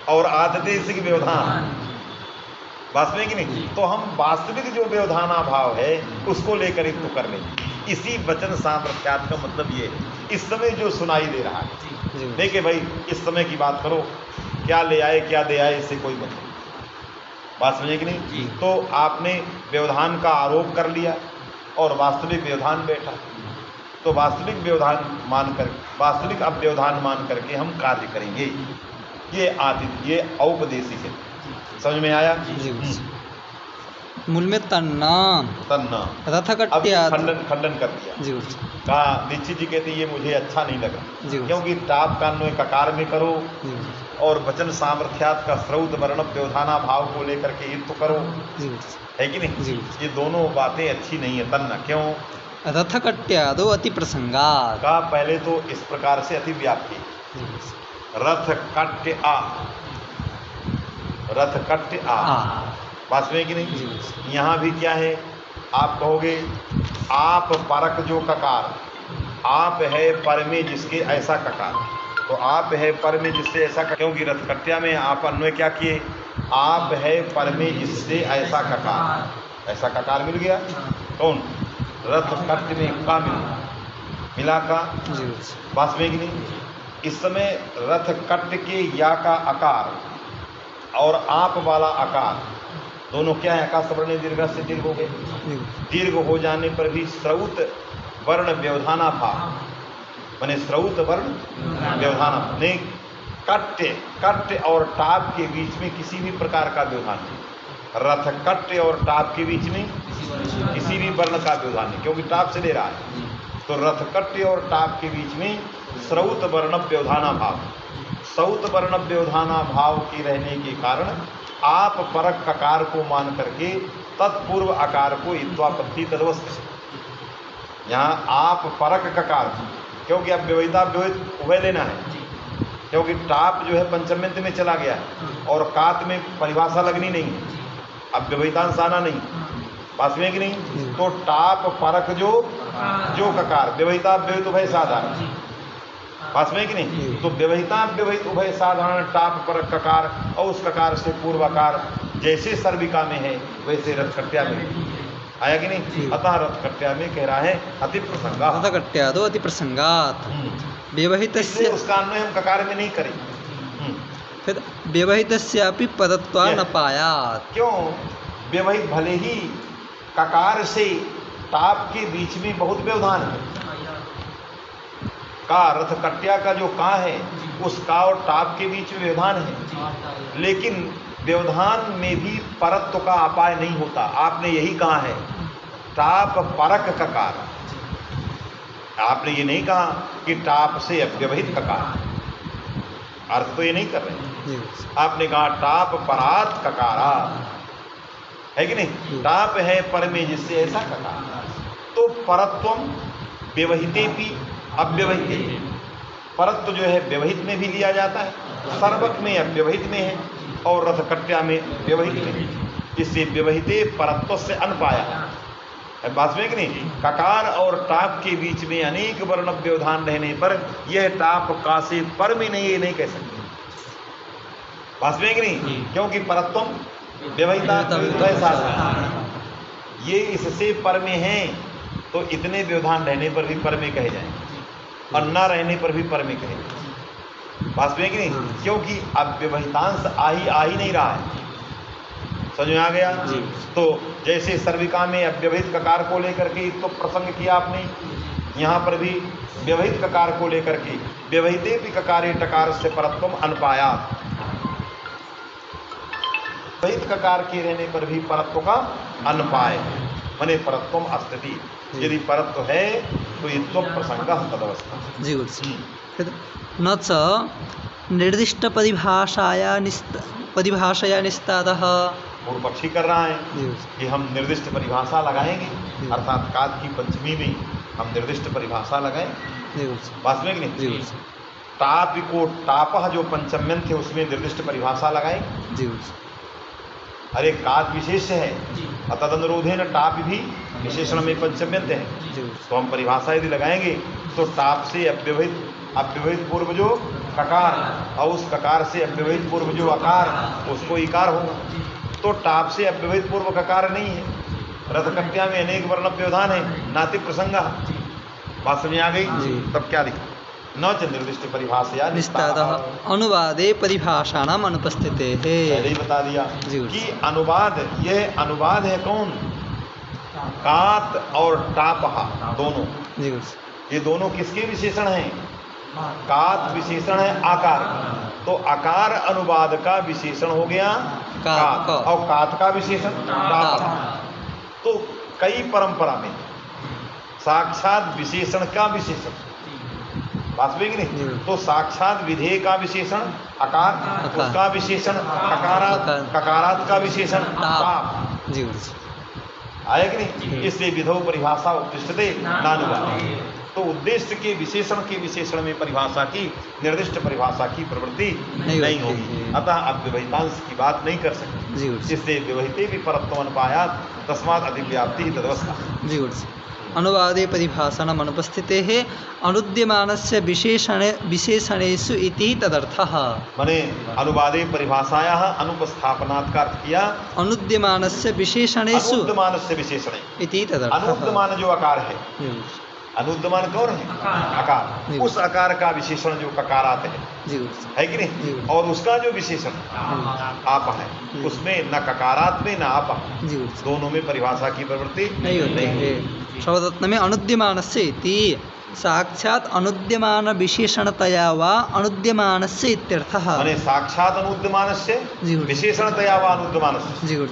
और आतिदेशिक व्यवधान, वास्तविक नहीं। तो हम वास्तविक जो व्यवधानाभाव है उसको लेकर युक्त कर लेंगे। इसी वचन सामर्थ्यात का मतलब ये है, इस समय जो सुनाई दे रहा है, देखिए भाई इस समय की बात करो, क्या ले आए क्या दे आए, इससे कोई मतलब, बात समझे कि नहीं। तो आपने व्यवधान का आरोप कर लिया और वास्तविक व्यवधान बैठा, तो वास्तविक व्यवधान मानकर, वास्तविक अव्यवधान मान करके हम कार्य करेंगे। ये औपदेशिक है, समझ में आया। मूल में तन्ना रथ खंडन कर दिया। कहा दीक्षित जी कहते ये मुझे अच्छा नहीं लगा, क्योंकि टाप का अन्वय ककार में करो और वचन सामर्थ्यात का स्रोत वर्ण व्यवधाना भाव को लेकर के युक्त करो, है कि नहीं। ये दोनों बातें अच्छी नहीं है। तन्ना क्यों, रथ कट्यादो अति प्रसंगा का पहले तो इस प्रकार से अति व्याप्ति, रथ कट्य आ, रथ कट्य आ, बात में कि नहीं। यहाँ भी क्या है, आप कहोगे आप परक जो ककार, आप है पर में जिसके ऐसा ककार, तो आप है पर में जिससे ऐसा, क्योंकि रथकट्या में आप अन्वय क्या किए, आप है पर में जिससे ऐसा ककार, ऐसा ककार मिल गया। कौन, रथकट्य में का मिला का, बात में कि नहीं। इस समय रथकट्य के या का आकार और आप वाला आकार दोनों क्या है, आकाश वर्ण दीर्घ से दीर्घ हो गए। दीर्घ हो जाने पर भी स्रोत वर्ण व्यवधाना भाव, माने स्रोत वर्ण व्यवधाना ने कट्य और टाप के बीच में किसी भी प्रकार का व्यवधान नहीं। रथ कट्य और टाप के बीच में किसी भी वर्ण का व्यवधान नहीं, क्योंकि टाप से ले रहा है। तो रथ कट्य और टाप के बीच में स्रोत वर्ण व्यवधाना भाव, स्रोत वर्ण व्यवधाना भाव के रहने के कारण आप परक ककार को मान करके तत्पूर्व आकार को इत्वापत्ति तदवस्थ, यहाँ आप परक ककार, क्योंकि अब व्यवहिता उभय लेना है, क्योंकि टाप जो है पंचम्यंत में चला गया है और कात में परिभाषा लगनी नहीं है, अब व्यवहितांश आना नहीं। पास में कि नहीं? तो टाप परक जो ककार, व्यवहिता व्यवहित उभय साधारण, पास में कि नहीं? तो व्यवहिता व्यवहित उभय साधारण टाप परक ककार और उस ककार से पूर्वकार जैसे सर्विका में है वैसे रथकट्या में आया कि नहीं? अतः रथकट्या में कह रहा है अति प्रसंगा, रथकट्या तो अति प्रसंगात व्यवहितस्य, उसका अन्वय हम ककार में नहीं करें। फिर व्यवहितस्यापि पदत्वान् अपायात्। क्यों? व्यवहित भले ही ककार से टाप के बीच में बहुत व्यवधान है, का रथकट्या का जो का है उस का और टाप के बीच में व्यवधान है, लेकिन व्यवधान में भी परत्व का अपाय नहीं होता। आपने यही कहा है टाप परक ककार, आपने ये नहीं कहा कि टाप से अव्यवहित ककार, अर्थ तो ये नहीं कर रहे। आपने कहा टाप परात ककारा, है कि नहीं? टाप है पर में जिससे ऐसा ककार, तो परत्वम व्यवहिते भी अव्यवहिते, परत्व जो है व्यवहित में भी लिया जाता है, सर्वक में अव्यवहित में है और रथकट्या में व्यवहित में, इससे व्यवहिते परत्व से अनपाया है, बात में कि नहीं? ककार और टाप के बीच में अनेक वर्ण व्यवधान रहने पर यह टाप का से पर में नहीं, ये नहीं कह सकते, बात में कि नहीं? क्योंकि परत्वम व्यवहिता ये इससे पर में है, तो इतने व्यवधान रहने पर भी पर में कहे जाएंगे और न रहने पर भी पर में कहे जाएंगे, बात में कि नहीं? क्योंकि अव्यवहितांश आ ही नहीं रहा है, समझ में आ गया? तो जैसे सर्विका में अव्यवहित ककार को लेकर के तो प्रसंग किया आपने, यहाँ पर भी व्यवहित ककार को लेकर के व्यवहिते भी ककारे टकार से परत्वम अनपाया, व्यवहित ककार के रहने पर भी परत्व का अनपाय, माने परत्वम अस्तिति, यदि परत्व है तो ये तो प्रसंग तदवस्था जी। न च निर्दिष्ट परिभाषाया निस्तातः, पूर्व पक्षी कर रहा है कि हम निर्दिष्ट परिभाषा लगाएंगे, अर्थात काद की पंचमी में हम निर्दिष्ट परिभाषा लगाएंगे, बात में कि नहीं? टाप को टापह जो पंचम्यन थे उसमें निर्दिष्ट परिभाषा लगाएंगे, अरे काद विशेष है तद अनुरोधे न टाप भी विशेषण में पंचम्यंत है, तो हम परिभाषा यदि लगाएंगे तो टाप से अव्यवहित पूर्व जो ककार और उस ककार से अव्यवहित पूर्व जो अकार उसको इकार होगा, तो टाप से अव्यवहित पूर्व ककार नहीं है, रथकट्या में अनेक वर्ण व्यवधान है, नाति प्रसंगा, बात समझ आ गई? तब क्या लिखा? न च निर्दिष्ट परिभाषा निस्तातः अनुवादे परिभाषाणाम अनुपस्थिते है, पहले ही बता दिया कि अनुवाद, यह अनुवाद है कौन? कात और टापहा दोनों, ये दोनों किसके विशेषण हैं? कात विशेषण है आकार, तो आकार अनुवाद का विशेषण हो गया कात और कात का विशेषण टापहा। तो कई परंपरा में साक्षात विशेषण का विशेषण, वास्तविक नहीं, तो साक्षात विधेय का विशेषण आकार, उसका विशेषण ककारात, ककारात का विशेषण ताप, आया कि नहीं? इससे विधो परिभाषा उत्तिष्ठते नानुवाद, तो उद्देश्य के विशेषण में परिभाषा की, निर्दिष्ट परिभाषा की प्रवृत्ति नहीं होगी, अतः अव्यवहितांश की बात नहीं कर सकते, इससे व्यवहिते भी परत्व अनुपायात तस्मात् अधिव्याप्ति तदवस्था। अनुवादे परिभाषाणाम अनुपस्थिते है अनुद्यमानस्य विशेषणेषु इति तदर्थः, माने अनुवादे परिभाषायाः अनुपस्थापनात् का अर्थ किया अनुद्यमानस्य विशेषणेषु, अनुद्यमानस्य विशेषणे इति तदर्थः। अनुद्यमान जो आकार है, अनुद्यमान कौन है? आकार, उस आकार का विशेषण जो ककारात है कि नहीं? और उसका जो विशेषण आप है उसमें न ककारात में न आप, दोनों में परिभाषा की प्रवृत्ति नहीं होती। शब्दरत्न में अनुद्यमानस्य इति साक्षात अनुद्यमान विशेषणतया वा अनुद्यमानस्य इत्यर्थः, माने साक्षात अनुद्यमानस्य विशेषणतया वा अनुद्यमानस्य,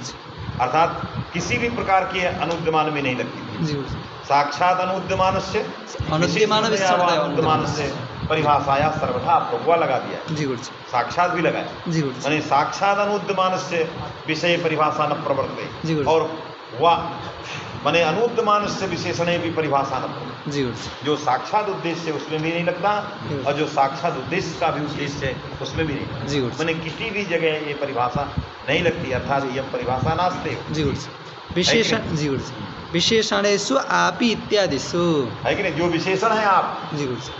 अर्थात किसी भी प्रकार के अनुद्यमान में नहीं लगती, साक्षात अनुद्यमानस्य अनुद्यमानस्य परिभाषाया सर्वथा प्रभुआ लगा दिया, साक्षात भी लगाया, माने साक्षात अनुद्यमानस्य विषय परिभाषा न प्रवर्ते, और वह माने अनुद्यमानस्य विशेषणे भी परिभाषा न प्रवर्ते, जो साक्षात उद्देश्य है उसमें भी नहीं लगता और जो साक्षात उद्देश्य का भी उद्देश्य है उसमें भी नहीं, माने किसी भी जगह ये परिभाषा नहीं लगती, अर्थात यह परिभाषा नास्ते। विशेषण जी गुरु जी, विशेषणेषु आपि इत्यादिषु, है कि नहीं? जो विशेषण है आप, जी गुरु जी,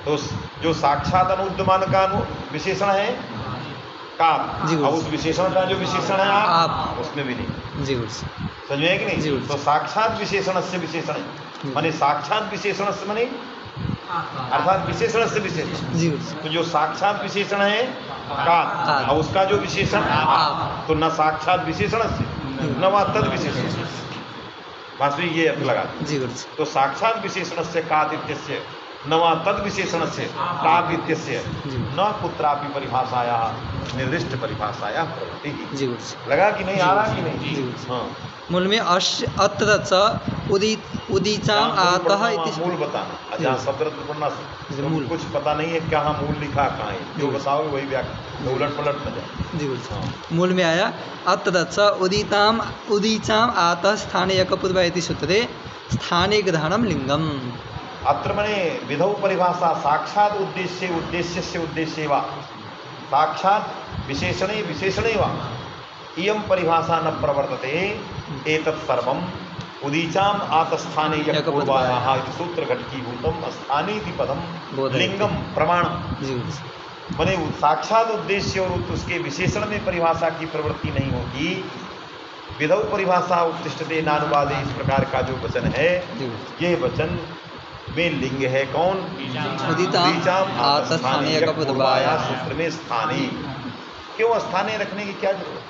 तो जो साक्षात अनुद्यमान का विशेषण है का, जी गुरु अब उस विशेषण का जो विशेषण है आप, उसमें भी नहीं। जी गुरु जी, समझ में है कि जी नहीं? गुरु तो साक्षात विशेषण से विशेषण है, माने साक्षात विशेषण से माने अर्थात विशेषण से विशेषण। जी गुरु जी, तो जो साक्षात विशेषण है का, अब उसका जो विशेषण आप, तो न साक्षात विशेषण से न वह तद विशेषण से। बस में ये अर्थ लगा। जी गुरु जी, तो साक्षात विशेषण से कादित्यस्य न वा तद विशेषण से कादित्यस्य न कुत्रापि परिभाषाया निर्दिष्ट परिभाषाया प्रवृत्ति। जी गुरु जी, लगा कि नहीं? आ रहा कि नहीं? जी गुरु जी। हाँ, मूल में अस्य अत्र च उदीचाम आतः इति, मूल बताना। अच्छा, शब्द रत्न पढ़ना तो मूल। कुछ पता नहीं है क्या मूल लिखा कहाँ है, जो बताओगे वही व्याख्या, उलट पलट न जाए। जी गुरु जी, हाँ, मूल में आया अत्र च उदीचाम आतः स्थाने एकपूर्व इति सूत्रे स्थाने ग्रहणम लिंगम। अत्र मने विधौ परिभाषा साक्षात उद्देश्य उद्देश्य से उद्देश्य वा साक्षात विशेषणे विशेषणे वा इयं परिभाषा न प्रवर्तते एतत् सर्वम् उदीचाम आतस्थाने यपूर्वायाः इति सूत्र घटकीभूतम स्थानेति पदम लिंगम प्रमाणम। जी गुरु जी, मने साक्षात उद्देश्य और उसके विशेषण में परिभाषा की प्रवृत्ति नहीं होती। विधौ परिभाषा उत्तिष्ठते नानुवादे, इस प्रकार का जो वचन है, जी गुरु जी, ये वचन में लिंग है कौन? उदिताम आतस्थाने यपूर्वाया सूत्र में स्थानीय। क्यों स्थानीय रखने की क्या जरूरत?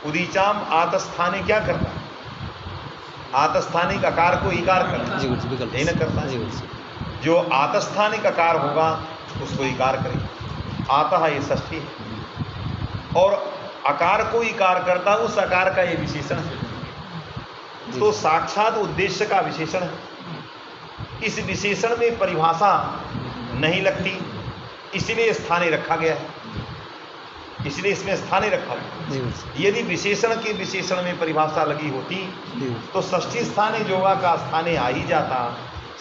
उदीचाम आतस्थाने क्या करता है? आतस्थानिक आकार को इकार करता जी गुरु जी, विकल्प है, नहीं न करता जी है? गुरु जी, जो आतस्थानिक आकार होगा उसको इकार करें। आता ये षष्ठी है और आकार को इकार करता है, उस आकार का ये विशेषण है। तो साक्षात उद्देश्य का विशेषण है। इस विशेषण में परिभाषा नहीं लगती, इसलिए स्थानीय रखा गया है, इसलिए इसमें स्थानीय रखा गया। जी गुरु जी, यदि विशेषण के विशेषण में परिभाषा लगी होती जी गुरु जी, तो षष्ठी स्थानीय जोगा का स्थानीय आ ही जाता।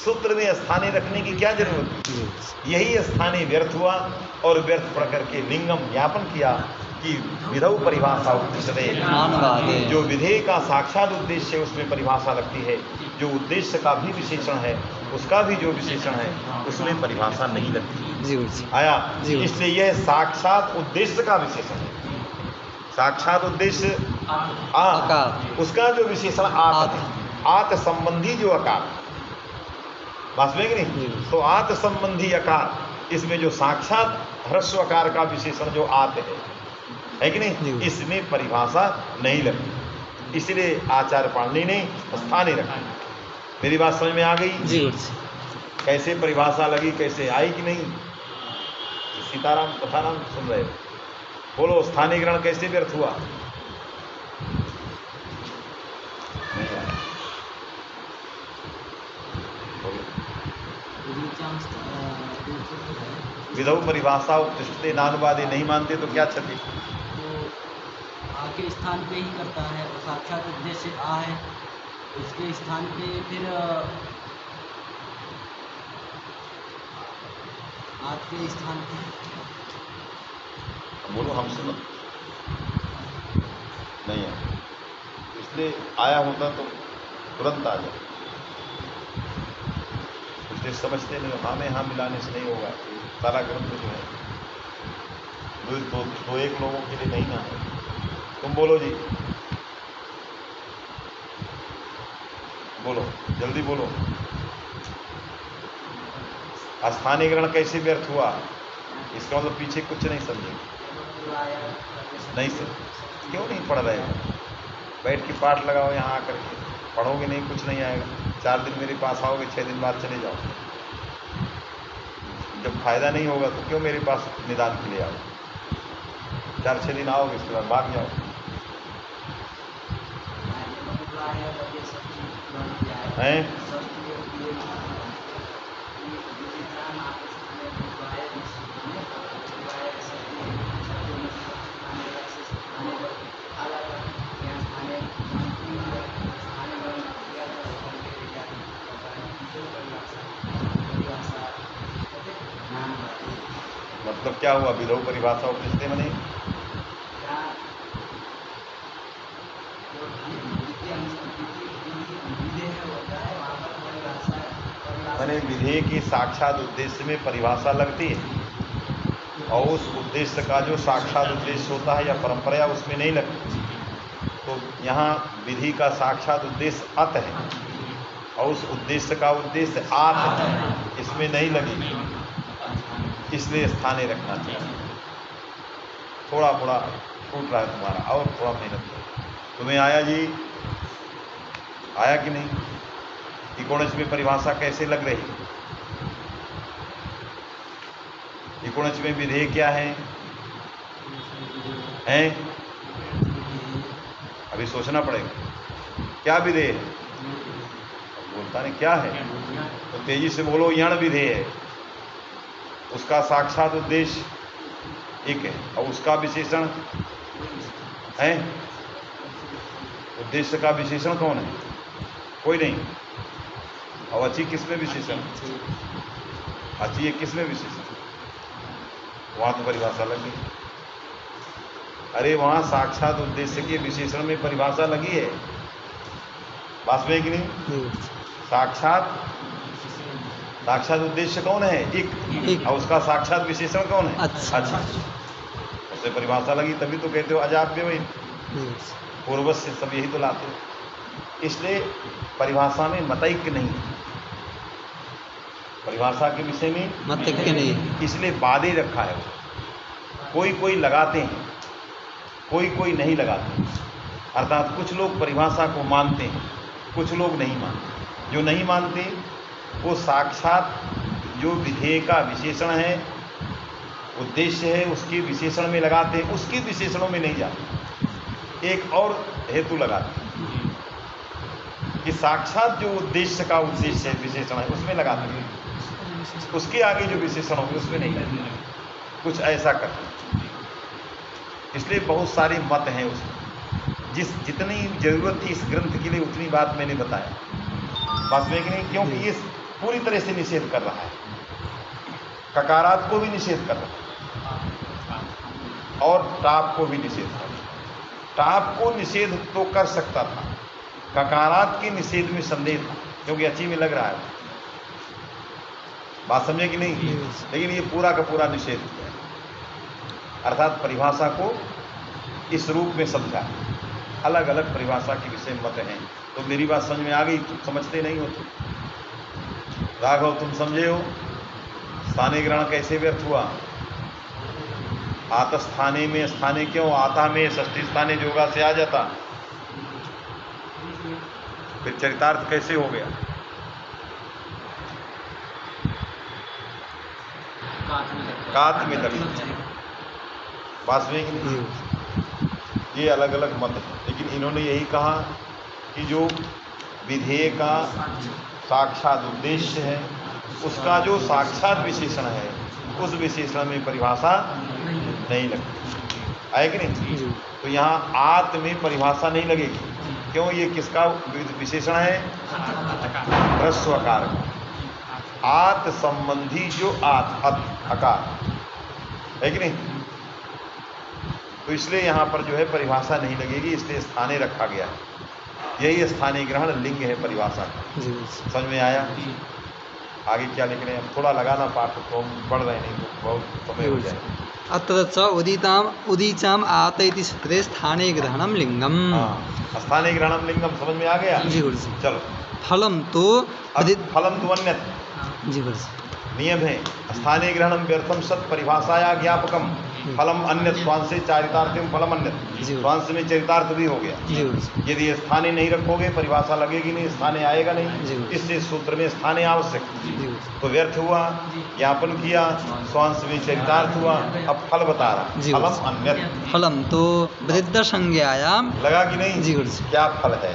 सूत्र में स्थानीय रखने की क्या जरूरत है? जी गुरु जी, यही स्थानीय व्यर्थ हुआ और व्यर्थ पढ़ करके लिंगम ज्ञापन किया कि विधौ परिभाषा उत्तिष्ठते, नानुवादे, जो विधेय का साक्षात उद्देश्य है उसमें परिभाषा लगती है, जो उद्देश्य का भी विशेषण है उसका भी जो विशेषण है उसमें परिभाषा नहीं लगती। जी गुरु जी, आया? जी। इसलिए यह साक्षात उद्देश्य का विशेषण है। साक्षात उद्देश्य आकार, उसका जो विशेषण आत है, आत संबंधी जो आकार, बात में कि जी। नहीं? तो आत संबंधी आकार, इसमें जो साक्षात ह्रस्व आकार का विशेषण जो आत है कि नहीं? जी। इसमें परिभाषा नहीं लगती, इसलिए आचार्य पाणिनि ने स्थानीय रखा। मेरी बात समझ में आ गई? जी गुरु जी, कैसे परिभाषा लगी, कैसे आई कि नहीं? सीताराम कथाराम सुन रहे हो? बोलो, स्थानीय ग्रहण कैसे व्यर्थ हुआ? नहीं आया। बोलो। विधौ परिभाषा उत्तिष्ठते नानुवादे, नहीं मानते तो क्या क्षति? आके स्थान पे ही करता है और साक्षात उद्देश्य आ है, उसके स्थान पे फिर आपके स्थान पे बोलो, हम सुनो नहीं है, इसलिए आया होता तो तुरंत आ जाए, इसलिए समझते नहीं। हाँ में हाँ मिलाने से नहीं होगा। सारा ग्रंथ जो है दो एक लोगों के लिए नहीं ना है। तुम बोलो जी, बोलो, जल्दी बोलो। स्थानीय ग्रहण कैसे व्यर्थ हुआ? इसका मतलब पीछे कुछ नहीं समझे, नहीं सर, क्यों नहीं पढ़ रहे हो? बैठ के पाठ लगाओ, यहाँ आकर के पढ़ोगे नहीं, कुछ नहीं आएगा। 4 दिन मेरे पास आओगे, 6 दिन बाद चले जाओ। जब फायदा नहीं होगा तो क्यों मेरे पास निदान के लिए आओ? 4-6 दिन आओगे, इसके बाद भाग जाओ। हैं? मतलब क्या हुआ? विधौ परिभाषा उपनिषदे मने मैंने विधेय के साक्षात उद्देश्य में परिभाषा लगती है और उस उद्देश्य का जो साक्षात उद्देश्य होता है या परंपरा उसमें नहीं लगती। तो यहाँ विधि का साक्षात उद्देश्य अत है और उस उद्देश्य का उद्देश्य आत है, इसमें नहीं लगी, इसलिए स्थाने रखना चाहिए। थोड़ा थोड़ा छूट रहा है तुम्हारा, और थोड़ा मेहनत करो। तुम्हें आया जी, आया कि नहीं? त्रिकोणज में परिभाषा कैसे लग रही? त्रिकोणज में विधेय क्या है? अभी सोचना पड़ेगा क्या विधेय है। बोलता नहीं क्या है, तो तेजी से बोलो। यण विधेय है, उसका साक्षात उद्देश्य एक है और उसका विशेषण है। उद्देश्य का विशेषण कौन है? कोई नहीं। और अची किसमें विशेषण? अची किस में विशेषण? वहां तो परिभाषा लगी। अरे वहां साक्षात उद्देश्य के विशेषण में परिभाषा लगी है, बात में कि नहीं? साक्षात उद्देश्य कौन है? एक। और उसका साक्षात विशेषण कौन है? अच्छा। उससे परिभाषा लगी, तभी तो कहते हो अजाप्य वही पूर्वस्य, सब यही तो लाते हो। इसलिए परिभाषा में मतैक्य नहीं है, परिभाषा के विषय में मतैक्य नहीं है, इसलिए बादे रखा है। कोई कोई लगाते हैं, कोई कोई नहीं लगाते। अर्थात कुछ लोग परिभाषा को मानते हैं, कुछ लोग नहीं मानते। जो नहीं मानते वो साक्षात जो विधेय का विशेषण है, उद्देश्य है, उसके विशेषण में लगाते हैं, उसके विशेषणों में नहीं जाते। एक और हेतु लगाते हैं कि साक्षात जो उद्देश्य का उद्देश्य है, विशेषण है, उसमें लगाते हैं, उसके आगे जो विशेषण होंगे उसमें नहीं लगाते हैं। कुछ ऐसा करते हैं। इसलिए बहुत सारे मत हैं उसमें। जितनी जरूरत थी इस ग्रंथ के लिए उतनी बात मैंने बताया, बात में कि नहीं? क्योंकि ये पूरी तरह से निषेध कर रहा है, ककारात को भी निषेध कर रहा है और टाप को भी निषेध कर रहा है। टाप को निषेध तो कर सकता था, ककारात के निषेध में संदेह था, क्योंकि अच्छी में लग रहा है। बात समझे कि नहीं? लेकिन ये पूरा का पूरा निषेध किया, अर्थात परिभाषा को इस रूप में समझा। अलग अलग परिभाषा के विषय मत हैं। तो मेरी बात समझ में आ गई? तुम समझते नहीं हो तुम? राघव तुम समझे हो स्थानीय ग्रहण कैसे व्यर्थ हुआ? आत स्थाने में स्थाने क्यों? आता में षष्ठी स्थाने जोगा से आ जाता, फिर चरितार्थ कैसे हो गया? कात में लगी। बात में ये अलग अलग मत है, लेकिन इन्होंने यही कहा कि जो विधेय का साक्षात उद्देश्य है, उसका जो साक्षात विशेषण है, उस विशेषण में परिभाषा नहीं लगती है कि नहीं? तो यहाँ आत में परिभाषा नहीं लगेगी। क्यों? ये किसका विशेषण है? ह्रस्वकार का। आत संबंधी जो अकार है कि नहीं? तो इसलिए यहाँ पर जो है परिभाषा नहीं लगेगी, इसलिए स्थाने रखा गया है। यही स्थानीय ग्रहण लिंग है परिभाषा का। समझ में आया? आगे क्या लिख रहे हैं? थोड़ा लगाना पाठ, तो हम पढ़ रहे नहीं तो बहुत समय हो जाए। अत्र च उदीचाम आत इति सूत्रे स्थानीय ग्रहणम लिंगम। स्थानीय ग्रहणम लिंगम समझ में आ गया? जी गुरु जी। चलो। फलम तो अन्यत। जी गुरु जी। नियम है स्थानीय ग्रहणम व्यर्थम सत परिभाषाया ज्ञापकम फलम अन्य स्वांश से चारितार्थम फलम अन्य। स्वांश में चरितार्थ भी हो गया। यदि स्थानीय नहीं रखोगे परिभाषा लगेगी नहीं, स्थानीय आएगा नहीं, इससे सूत्र में स्थानीय आवश्यक। तो व्यर्थ हुआ, ज्ञापन किया, स्वांश में चरितार्थ हुआ, अब फल बता रहा फलम अन्य। फलम तो वृद्ध संज्ञायाम लगा कि नहीं? जी गुरु जी। क्या फल है?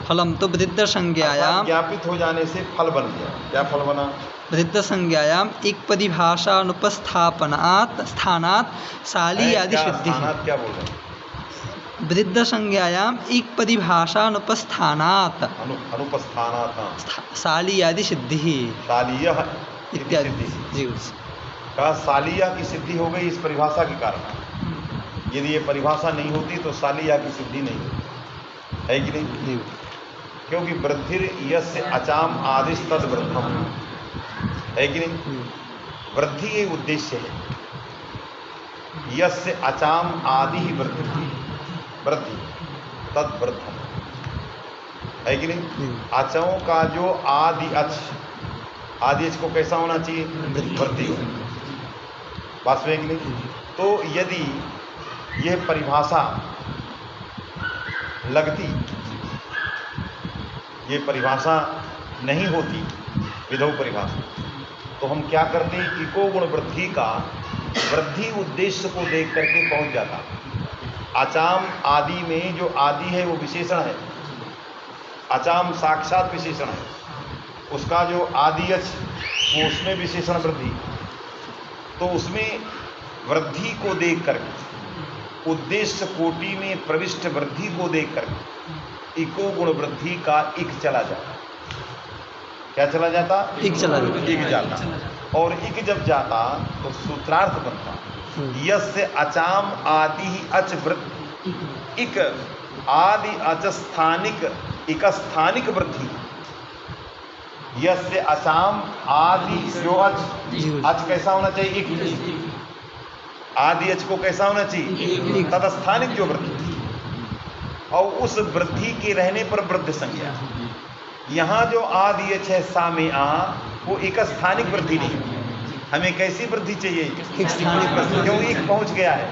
फलम तो वृद्ध संज्ञायाम ज्ञापित हो जाने से फल बन गया। क्या फल बना? वृद्ध संज्ञायाम एक परिभाषानुपस्थापनात् स्थानात् शाली आदि सिद्धि। क्या बोल रहे? वृद्ध संज्ञायाम एक परिभाषानुपस्थानात् शाली आदि सिद्धि शालीय इत्यादि। जी का शालीया की सिद्धि हो गई इस परिभाषा के कारण। यदि ये परिभाषा नहीं होती तो शालीया की सिद्धि नहीं होती, है कि नहीं? क्योंकि वृद्धिर यस्य अचाम आदिश तद वृद्धम है कि नहीं। वृद्धि ये उद्देश्य है, यस्य अचाम आदि ही वृद्धि तद वृद्धम है कि नहीं। अचों का जो आदि अच को कैसा होना चाहिए, वृद्धि हो, बात में कि नहीं। तो यदि यह परिभाषा लगती, ये परिभाषा नहीं होती विधौ परिभाषा, तो हम क्या करते हैं, इको गुण वृद्धि का वृद्धि उद्देश्य को देख करके पहुंच जाता। अचाम आदि में जो आदि है वो विशेषण है, अचाम साक्षात विशेषण है, उसका जो आदि अच वो उसमें विशेषण वृद्धि, तो उसमें वृद्धि को देख करके, उद्देश्य कोटि में प्रविष्ट वृद्धि को देख करके इको गुण वृद्धि का इक चला जाता। क्या चला जाता, इक चला जाता, इक जाता। और इक जब जाता तो सूत्रार्थ बनता, यस्य अचाम आदि अच वृद्धि, इक आदि अच स्थानिक, इक स्थानिक वृद्धि। यस्य अचाम आदि जो अच कैसा होना चाहिए, इक, आदि अच को कैसा होना चाहिए, तदस्थानिक जो वृद्धि, और उस वृद्धि के रहने पर वृद्ध संज्ञा। यहाँ जो आदि अच है सा में आ, वो एक स्थानिक वृद्धि नहीं, हमें कैसी वृद्धि चाहिए, एक स्थानिक वृद्धि, क्यों एक पहुंच गया है।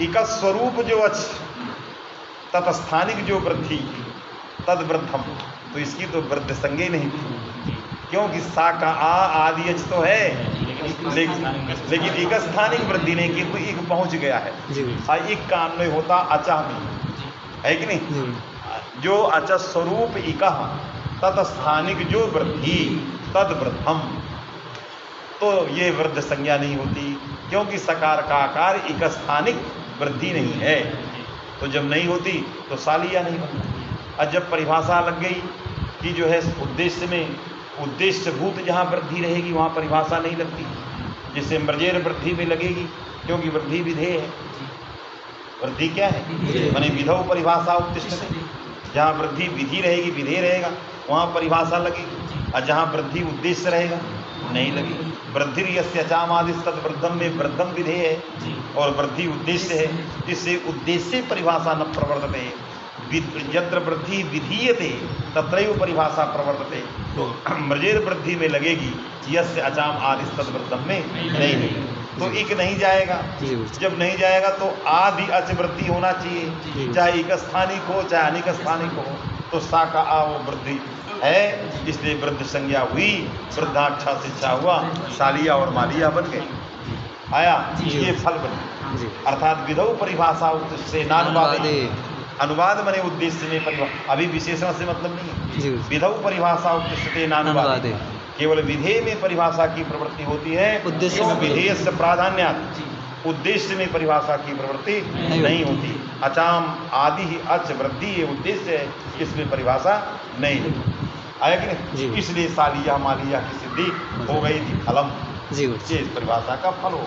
एक स्वरूप जो अच तत्स्थानिक जो वृद्धि तद वृद्धम, तो इसकी तो वृद्ध संज्ञा नहीं थी, क्योंकि सा का आ आदि अच तो है, लेकिन एक स्थानिक वृद्धि नहीं की, तो एक पहुंच गया है। एक का अन्वय होता अचा में, है कि नहीं। जो अच स्वरूप इकः तत्स्थानिक जो वृद्धि तद वृद्धम, तो ये वृद्ध संज्ञा नहीं होती, क्योंकि सकार का आकार एक स्थानिक वृद्धि नहीं है। तो जब नहीं होती तो सालिया नहीं बनता। और जब परिभाषा लग गई कि जो है उद्देश्य में, उद्देश्य भूत जहाँ वृद्धि रहेगी वहाँ परिभाषा नहीं लगती, जिससे मृजेर वृद्धि में लगेगी, क्योंकि वृद्धि विधेय है। वृद्धि क्या है, माने विधौ परिभाषा उत्तिष्ठते, जहाँ वृद्धि विधि रहेगी, विधेय रहेगा, वहाँ परिभाषा लगेगी, और जहाँ वृद्धि उद्देश्य रहेगा नहीं लगेगी। वृद्धि यस्य अचाम आदि तद वृद्धम में वृद्धम विधेय है और वृद्धि उद्देश्य है, इससे उद्देश्य परिभाषा न प्रवर्तते। यत्र वृद्धि विधीयते तत्रैव परिभाषा प्रवर्तते, तो मृजेर वृद्धि में लगेगी, यस्य अचाम आदि तद वृद्धम में नहीं लगेगी, तो एक नहीं जाएगा। जब नहीं जाएगा तो आदि अच वृद्धि होना चाहिए, चाहे एक स्थानिक हो चाहे अनेक स्थानिक हो, तो सा का आ वो वृद्धि है, इसलिए वृद्ध संज्ञा हुई, वृद्धाक्षा शिक्षा हुआ, सालिया और मालिया बन गए, आया ये फल बने। अर्थात विधौ परिभाषा से नानुवादे, अनुवाद मने उद्देश्य में परिभाषा, अभी विशेषण से मतलब नहीं है। विधौ परिभाषा उद्देश्य नानुवादे, केवल विधेय में परिभाषा की प्रवृत्ति होती है, उद्देश्य में विधेय से प्राधान्यात्, उद्देश्य में परिभाषा की प्रवृत्ति नहीं होती। अचाम आदि ही अच वृद्धि ये उद्देश्य है, इसमें परिभाषा नहीं होती, आया कि नहीं। इसलिए सालिया मालिया की सिद्धि हो गई थी, फलम ये इस परिभाषा का फल हो।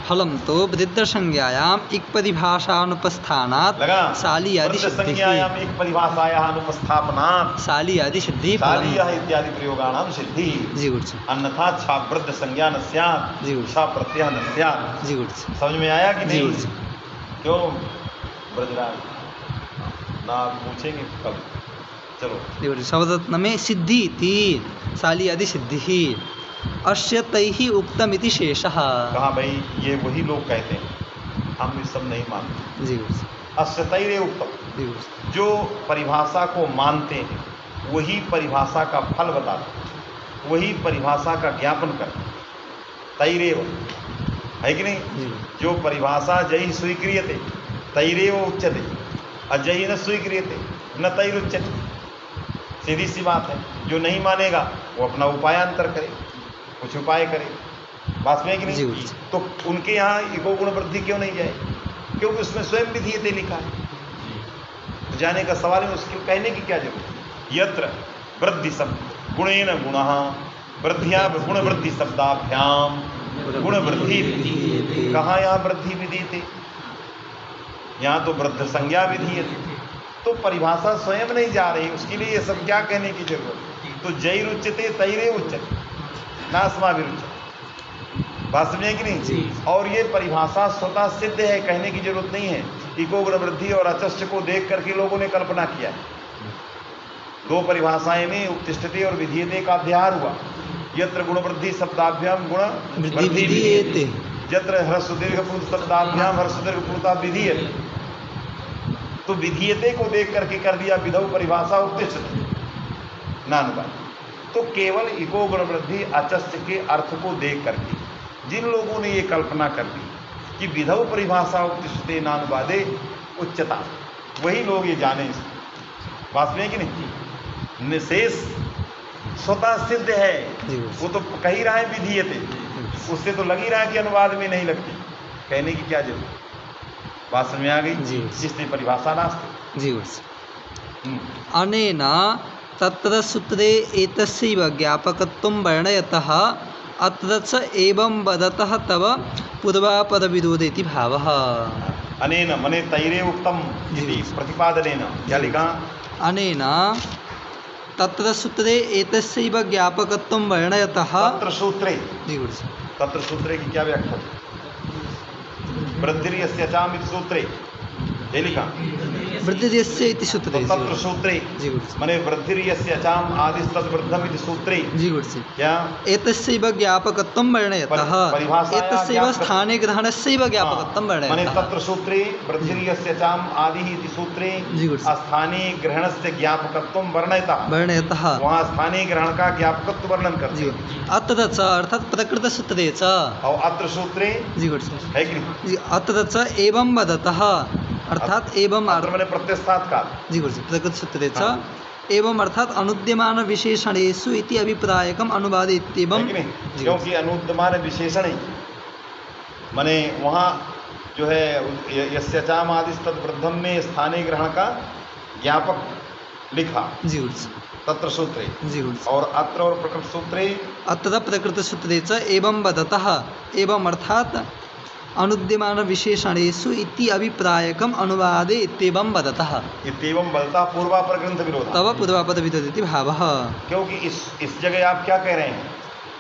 फलम तो वृद्ध संज्ञायाम एक परिभाषानुपस्थानात् साली आदि संज्ञायाम एक परिभाषायाः अनुपस्थापनात् साली आदि सिद्धि सालिया इत्यादि प्रयोगाणाम सिद्धि। अन्यथा छा वृद्ध संज्ञा न स्यात्, छा प्रत्यय न स्यात्। समझ में आया कि नहीं? क्यों ब्रजराज ना पूछेंगे कब? चलो शब्दरत्न में सिद्धि थी, साली आदि सिद्धि ही अस्य तैहि उक्तम इति शेषः। कहा भाई ये वही लोग कहते हैं, हम ये सब नहीं मानते। जी अस्य तैरे उक्तम, जो परिभाषा को मानते हैं वही परिभाषा का फल बताते, वही परिभाषा का ज्ञापन करते। तैरेव है कि नहीं? जो परिभाषा जयी स्वीक्रियते तैरेव उच्यते, अजयी न स्वीक्रियते न तैरुच्यते। सीधी सी बात है, जो नहीं मानेगा वो अपना उपायांतर करे, कुछ उपाय करे, बात में कि नहीं? तो उनके यहाँ इको गुण वृद्धि क्यों नहीं जाए? क्योंकि उसमें स्वयं विधीयते लिखा है, तो जाने का सवाल है, उसके कहने की क्या जरूरत। यत्र वृद्धि शब्द गुणेन गुणः वृद्धिया गुण वृद्धि शब्दाभ्याम गुण वृद्धि, कहाँ यहाँ वृद्धि विधीयते? यहाँ तो वृद्ध संज्ञा विधीयते, तो परिभाषा स्वयं नहीं जा रही, उसके लिए ये सब क्या कहने की जरूरत। तो जय रुच्यते तैरे उच्चते नास्मा भी रुच्यते, बात समझे कि नहीं। और ये परिभाषा स्वतः सिद्ध है, कहने की जरूरत नहीं है। इको गुण वृद्धि और अचष्ट को देख करके लोगों ने कल्पना किया है। दो परिभाषाएं में उत्तिष्ठते और विधीयते का अध्याहार हुआ। यत्र गुण वृद्धि शब्दाभ्याम गुण वृद्धि विधीयते, यत्र ह्रस्व दीर्घ पूर्व शब्दाभ्याम ह्रस्व दीर्घ पूर्वता विधीयते। तो विधीयते को देख करके कर दिया विधौ परिभाषा उत्तिष्ठते नानुवाद। तो केवल इको गुण वृद्धि अचष्ट के अर्थ को देख करके जिन लोगों ने ये कल्पना कर दी कि विधौ परिभाषा उत्तिष्ठते नानुवादे उच्चता, वही लोग ये जाने बात में कि नहीं। निशेष स्वतः सिद्ध है, वो तो कह ही रहा है विधीयते, उससे तो लग ही रहा है कि अनुवाद में नहीं लगती, कहने की क्या जरूरत। बात समझ में आ गई, जिसने परिभाषा नास्ति जी। अनेना तत्र सूत्रे एतस्यैव ज्ञापकत्वं वर्णयतः अत्र च एवं वदतः तव पूर्वापरविरोधेति भावः। अनेन मने तैरे उक्तम इति प्रतिपादनेन क्या लिखा। अनेना तत्र सूत्रे एतस्यैव ज्ञापकत्वं वर्णयतः। तत्र सूत्रे, तत्र सूत्रे की क्या व्याख्या। वृद्धिर्यस्य चाम इति सूत्रे, ये लिखा वृद्धिर्यस्य इति सूत्रे। तो तत्र सूत्रे माने वृद्धिर्यस्य चाम आदिस्तद् वृद्धम इति सूत्रे जी गुरुजी क्या एतस्यैव ज्ञापकत्वं वर्णयतः, एतस्यैव स्थाने ग्रहणस्यैव ज्ञापकत्वं वर्णयतः। माने तत्र सूत्रे वृद्धिर्यस्य चाम आदिः इति सूत्रे स्थानीय ग्रहणस्य ज्ञापकत्वं वर्णयतः, वहाँ स्थानीय ग्रहण का ज्ञापकत्व वर्णन करते हैं। अत्र च अर्थात प्रकृत सूत्रे च, और अत्र सूत्रे जी गुरुजी है कि नहीं। अत्र च एवं वदतः अर्थात एवं मैंने प्रत्यस्तात् का जी गुरुजी प्रकृत सूत्रे च एवं अर्थात अनुद्यमान विशेषणेषु इति अभिप्रायकम अनुवाद इत्येवं, क्योंकि अनुद्यमान विशेषण माने वहाँ जो है यस्य चाम आदिस्तद् वृद्धम में स्थानीय ग्रहण का ज्ञापक लिखा जी गुरुजी तत्र सूत्रे जी गुरुजी। और अत्र और प्रकृत सूत्रे, अत्र प्रकृत सूत्रे च एवं वदतः एवं अर्थात अनुद्यमान विशेषणेषु इति अभिप्रायकम अनुवादे इत्येवं वदतः, इत्येवं वदतः पूर्वापर ग्रंथ विरोध तव पूर्वापद विरोधेति भावः। क्योंकि इस जगह आप क्या कह रहे हैं,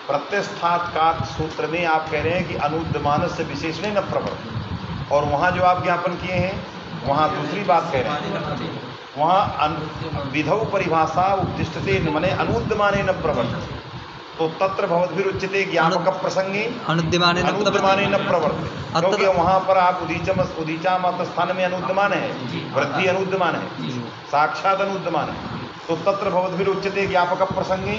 प्रत्यस्थात् का सूत्र में आप कह रहे हैं कि अनुद्यमान से विशेषण न प्रवर्त, और वहाँ जो आप ज्ञापन किए हैं वहाँ दूसरी बात कह रहे हैं। वहाँ विधौ परिभाषा उत्तिष्ठते माने अनुद्यमाने न प्रवर्त, तो तत्र भवद्भिरुच्यते ज्ञापक प्रसंगे अनुद्यमाने न प्रवर्ते, क्योंकि वहाँ पर आप उदीचा मात्र स्थान में अनुद्यमान है, वृद्धि अनुद्यमान है, साक्षात अनुद्यमान है। तो तत्र भवद्भिरुच्यते ज्ञापक प्रसंगे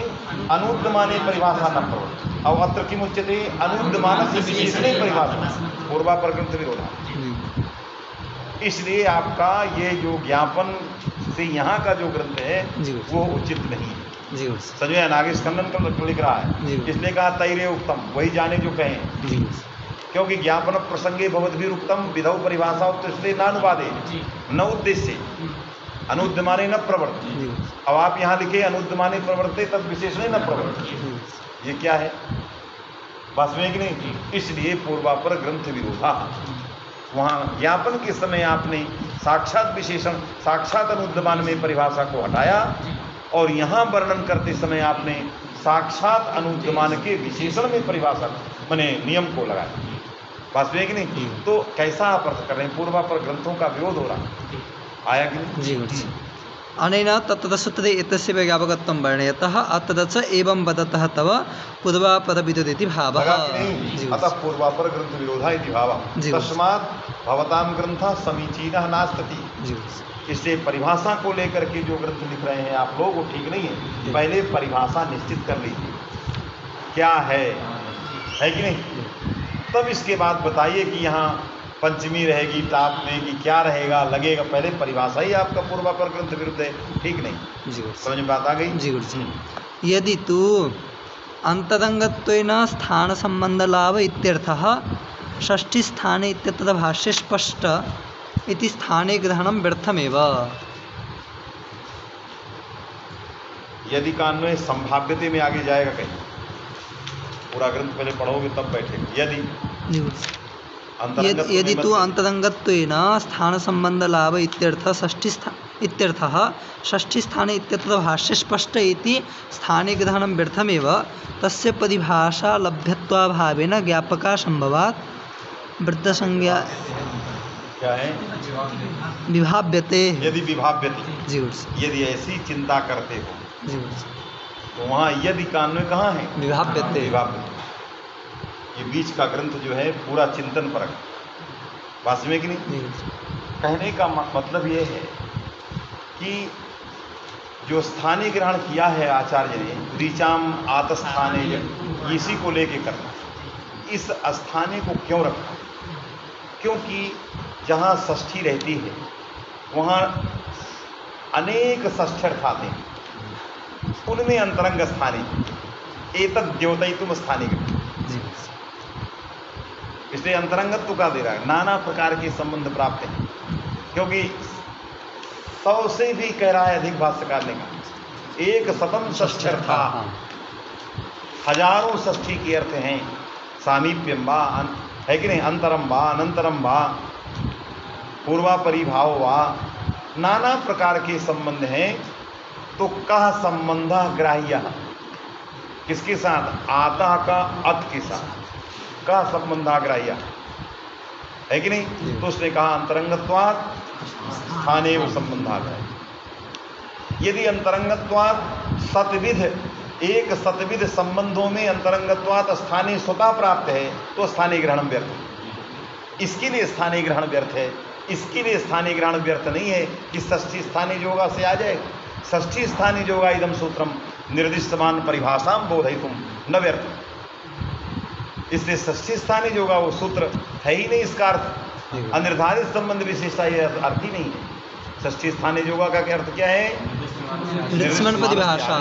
अनुद्यमाने परिभाषा न प्रवर्ते, और अत्र किम उच्यते अनुद्यमान से विशेषणे परिभाषा पूर्वापर ग्रंथ विरोधा। इसलिए आपका ये जो ज्ञापन से यहाँ का जो ग्रंथ है वो उचित नहीं है। संजय नागेश खंडन लिख रहा है, इसलिए कहा तैरे उत्तम, वही जाने जो कहें, क्योंकि ज्ञापन प्रसंगे भवद्भिर उत्तम विधौ परिभाषा उत्तिष्ठते नानुवादे न उद्देश्य अनुद्यमाने न प्रवर्ते। अब आप यहाँ लिखे अनुद्यमाने प्रवर्ते तद विशेषणे न प्रवर्ते, ये क्या है, बस में कि नहीं। इसलिए पूर्वापर ग्रंथ विरोधा, वहाँ ज्ञापन के समय आपने साक्षात विशेषण साक्षात अनुद्यमान में परिभाषा को हटाया, और यहाँ वर्णन करते समय आपने साक्षात अनुद्यमान के विशेषण में परिभाषा माने नियम को लगाया, बात में कि नहीं। तो कैसा आप अर्थ कर रहे हैं, पूर्वापर ग्रंथों का विरोध हो रहा आया कि नहीं जी। अनेन तत्र सूत्रे एतस्य ज्ञापकत्वं वर्णयतः अत्र च एवं वदतः तव पूर्वापर विरोधेति भावः। अतः पूर्वापर ग्रंथ विरोधा इति भावः, तस्मात् भवतां ग्रंथः समीचीनः नास्ति। इससे परिभाषा को लेकर के जो ग्रंथ लिख रहे हैं आप लोग वो ठीक नहीं है। पहले परिभाषा निश्चित कर लीजिए क्या है कि नहीं, तब इसके बाद बताइए कि यहाँ पंचमी रहेगी टाप में कि क्या रहेगा लगेगा, पहले परिभाषा ही आपका पूर्वापर ग्रंथ विरुद्ध है, ठीक नहीं जी। समझ में बात आ गई जी गुरुजी। यदि तू अंतरंगत्वेन स्थान संबंध लाभ इत्यर्थः षष्ठी स्थाने इत्यत्र भाष्ये स्पष्ट इति स्थाने ग्रहणं व्यर्थमेव। यदि का अन्वय संभाव्यते में आगे जाएगा कहीं, पूरा ग्रंथ पहले पढ़ोगे तब बैठेगा। यदि अंतरंगत्व यदि में तु मत- अंतरंगत्वेन स्थान संबंध लाभ इत्यर्थः षष्ठी स्थाने इत्यत्र भाष्ये स्पष्ट इति स्थाने ग्रहणं व्यर्थमेव तस्य परिभाषा लभ्यत्वाभावेन ज्ञापका संभवात् वृद्धसंज्ञा क्या है? विभाव्यते। यदि विभाव्यति, जी गुरुजी, यदि ऐसी चिंता करते हो जी गुरुजी, तो वहाँ यदि कान्वय कहाँ है? विभाव्यते। विभाव्यति। ये बीच का ग्रंथ जो है पूरा चिंतन परक, वास्तव में कि नहीं? जी गुरुजी, कहने का मतलब ये है कि जो स्थानीय ग्रहण किया है आचार्य ने, ऋचाम आतस्थाने, इसी को लेके करना। इस स्थानीय को क्यों रखा? क्योंकि जहाँ षष्ठी रहती है वहाँ अनेक षष्ठर्थ आते हैं, उनमें अंतरंग स्थानीय एतद् द्योतयितुम स्थानीय, जी गुरुजी, इसलिए अंतरंगत्व का दे रहा है। नाना प्रकार के संबंध प्राप्त हैं, क्योंकि 100 से भी कह रहा है अधिक भाष्यकार ने कहा, 100 षष्ठर्था, हजारों षष्ठी के अर्थ हैं। सामीप्यम वा, है कि नहीं, अंतरम वा, अनंतरम वा, पूर्वा परिभाव वा, नाना प्रकार के संबंध हैं। तो कह संबंध ग्राह्य, किसके साथ? आता का अत के साथ का संबंधाग्राह्य, है कि नहीं? तो उसने कहा अंतरंगत्वात् स्थाने वो संबंधाग्राह्य। यदि अंतरंगत्वात् सतविध, एक सतविध संबंधों में अंतरंगत्वात् स्थानीय स्वतः प्राप्त है तो स्थानीय ग्रहण व्यर्थ है। इसके लिए स्थानीय ग्रहण व्यर्थ है। इसके लिए स्थानीय ग्रहण व्यर्थ नहीं है कि षष्ठी स्थानीय योगा से आ जाए। षष्ठी स्थानीय योगा इदम सूत्रम निर्दिष्टमान परिभाषाम बोधयितुम न व्यर्थ। इसलिए षष्ठी स्थानीय योगा वो सूत्र है ही नहीं। इसका अर्थ अनिर्धारित संबंध विशेषता, यह अर्थ ही नहीं है। षष्ठी स्थानीय योगा का अर्थ क्या है? निर्दिष्टमान परिभाषा।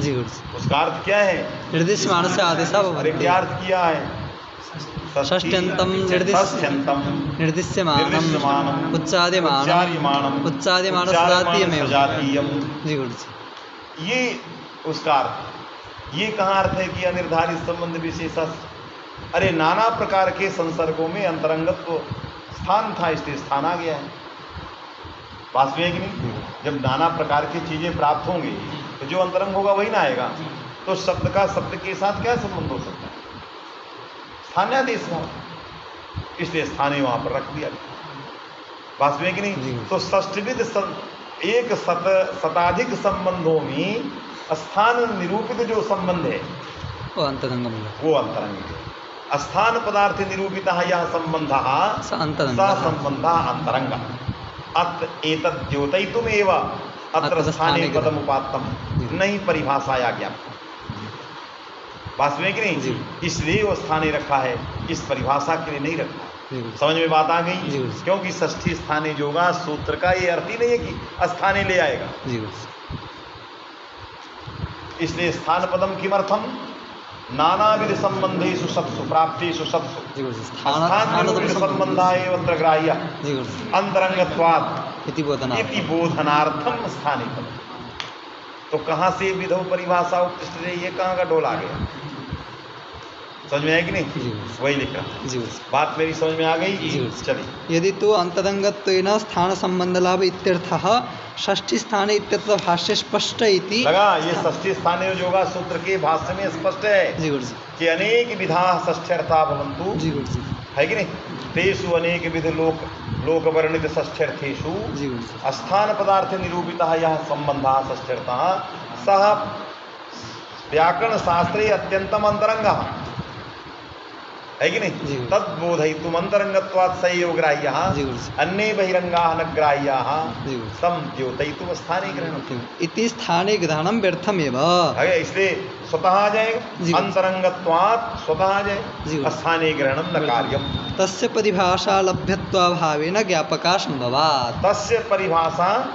जी गुरुजी, उसका अर्थ क्या है? निर्दिष्टमान से आदेशा अरे क्या अर्थ किया है? षष्ट्यंतम षष्ट्यंतम निर्दिश्यमानम उच्चार्यमाणम उच्चार्यमाण सजातीयमेव। जी गुरुजी, ये उसका अर्थ। ये कहाँ अर्थ है कि अनिर्धारित संबंध विशेषा? अरे नाना प्रकार के संसर्गों में अंतरंगत्व स्थान था, इसलिए स्थान आ गया है। वास्तव में कि नहीं? जब नाना प्रकार की चीजें प्राप्त होंगी तो जो अंतरंग होगा वही ना आएगा। तो शब्द का शब्द के साथ क्या संबंध हो सकता है? स्थानादेश हुआ, इसलिए स्थानीय वहां पर रख दिया। वास्तव में कि नहीं? तो षष्ठविध एक शताधिक संबंधों में स्थान निरूपित जो संबंध है वो अंतरंग, वो अंतरंग है। स्थान पदार्थ निरूपित यह संबंध स संबंध अंतरंग। अत एतद् द्योतयितुमेव अत्र स्थाने पदम उपात्तम नहीं परिभाषाया ज्ञात। वास्तव में कि नहीं? इसलिए वो स्थाने रखा है, इस परिभाषा के लिए नहीं रखा। समझ में बात आ गई? क्योंकि षष्ठी स्थानीय योगा सूत्र का ये अर्थ ही नहीं है कि स्थाने ले आएगा। इसलिए स्थान पदम किमर्थम? नानाविध संबंधेषु सत्सु प्राप्तेषु सत्सु स्थान संबंधा एवं ग्राह्य अंतरंगत्वात् इति बोधनार्थम स्थानीय पदम। तो कहाँ से विधो परिभाषा उत्कृष्ट है? ये कहाँ का डोल आ गया? समझ में आया कि नहीं? वही लिखा। बात मेरी समझ में आ गई? चलिए। यदि तो अंतरंगत्वेन स्थान संबंध लाभ इत्यर्थः षष्ठी स्थाने इत्यत्र भाष्य स्पष्ट इति लगा। ये षष्ठी स्थानीय योगा सूत्र के भाष्य में स्पष्ट है कि अनेक विधा षष्ठ्यर्था भवन्तु, है कि नहीं? तेषु अनेक विध लोक वर्णित षष्ठ्यर्थेषु स्थान पदार्थ निरूपितः यह संबंधः षष्ठ्यर्थः सः व्याकरण शास्त्रे अत्यंतम अंतरंगः, है कि नहीं? तद्बोधयितुम अंतरंगत्वात् सयो ग्राह्यः अन्ये बहिरंगाः न ग्राह्याः तम द्योतयितुम स्थानीय ग्रहणम् इति स्थानीय ग्रहणं व्यर्थमेव। इसलिए स्वतः आ जाएगा। अंतरंगत्वात् स्वतः आ जाए, स्थानीय ग्रहणं न कार्यम। तस्य परिभाषा लभ्यत्वाभावेन ज्ञापका संभवात्। तस्य परिभाषा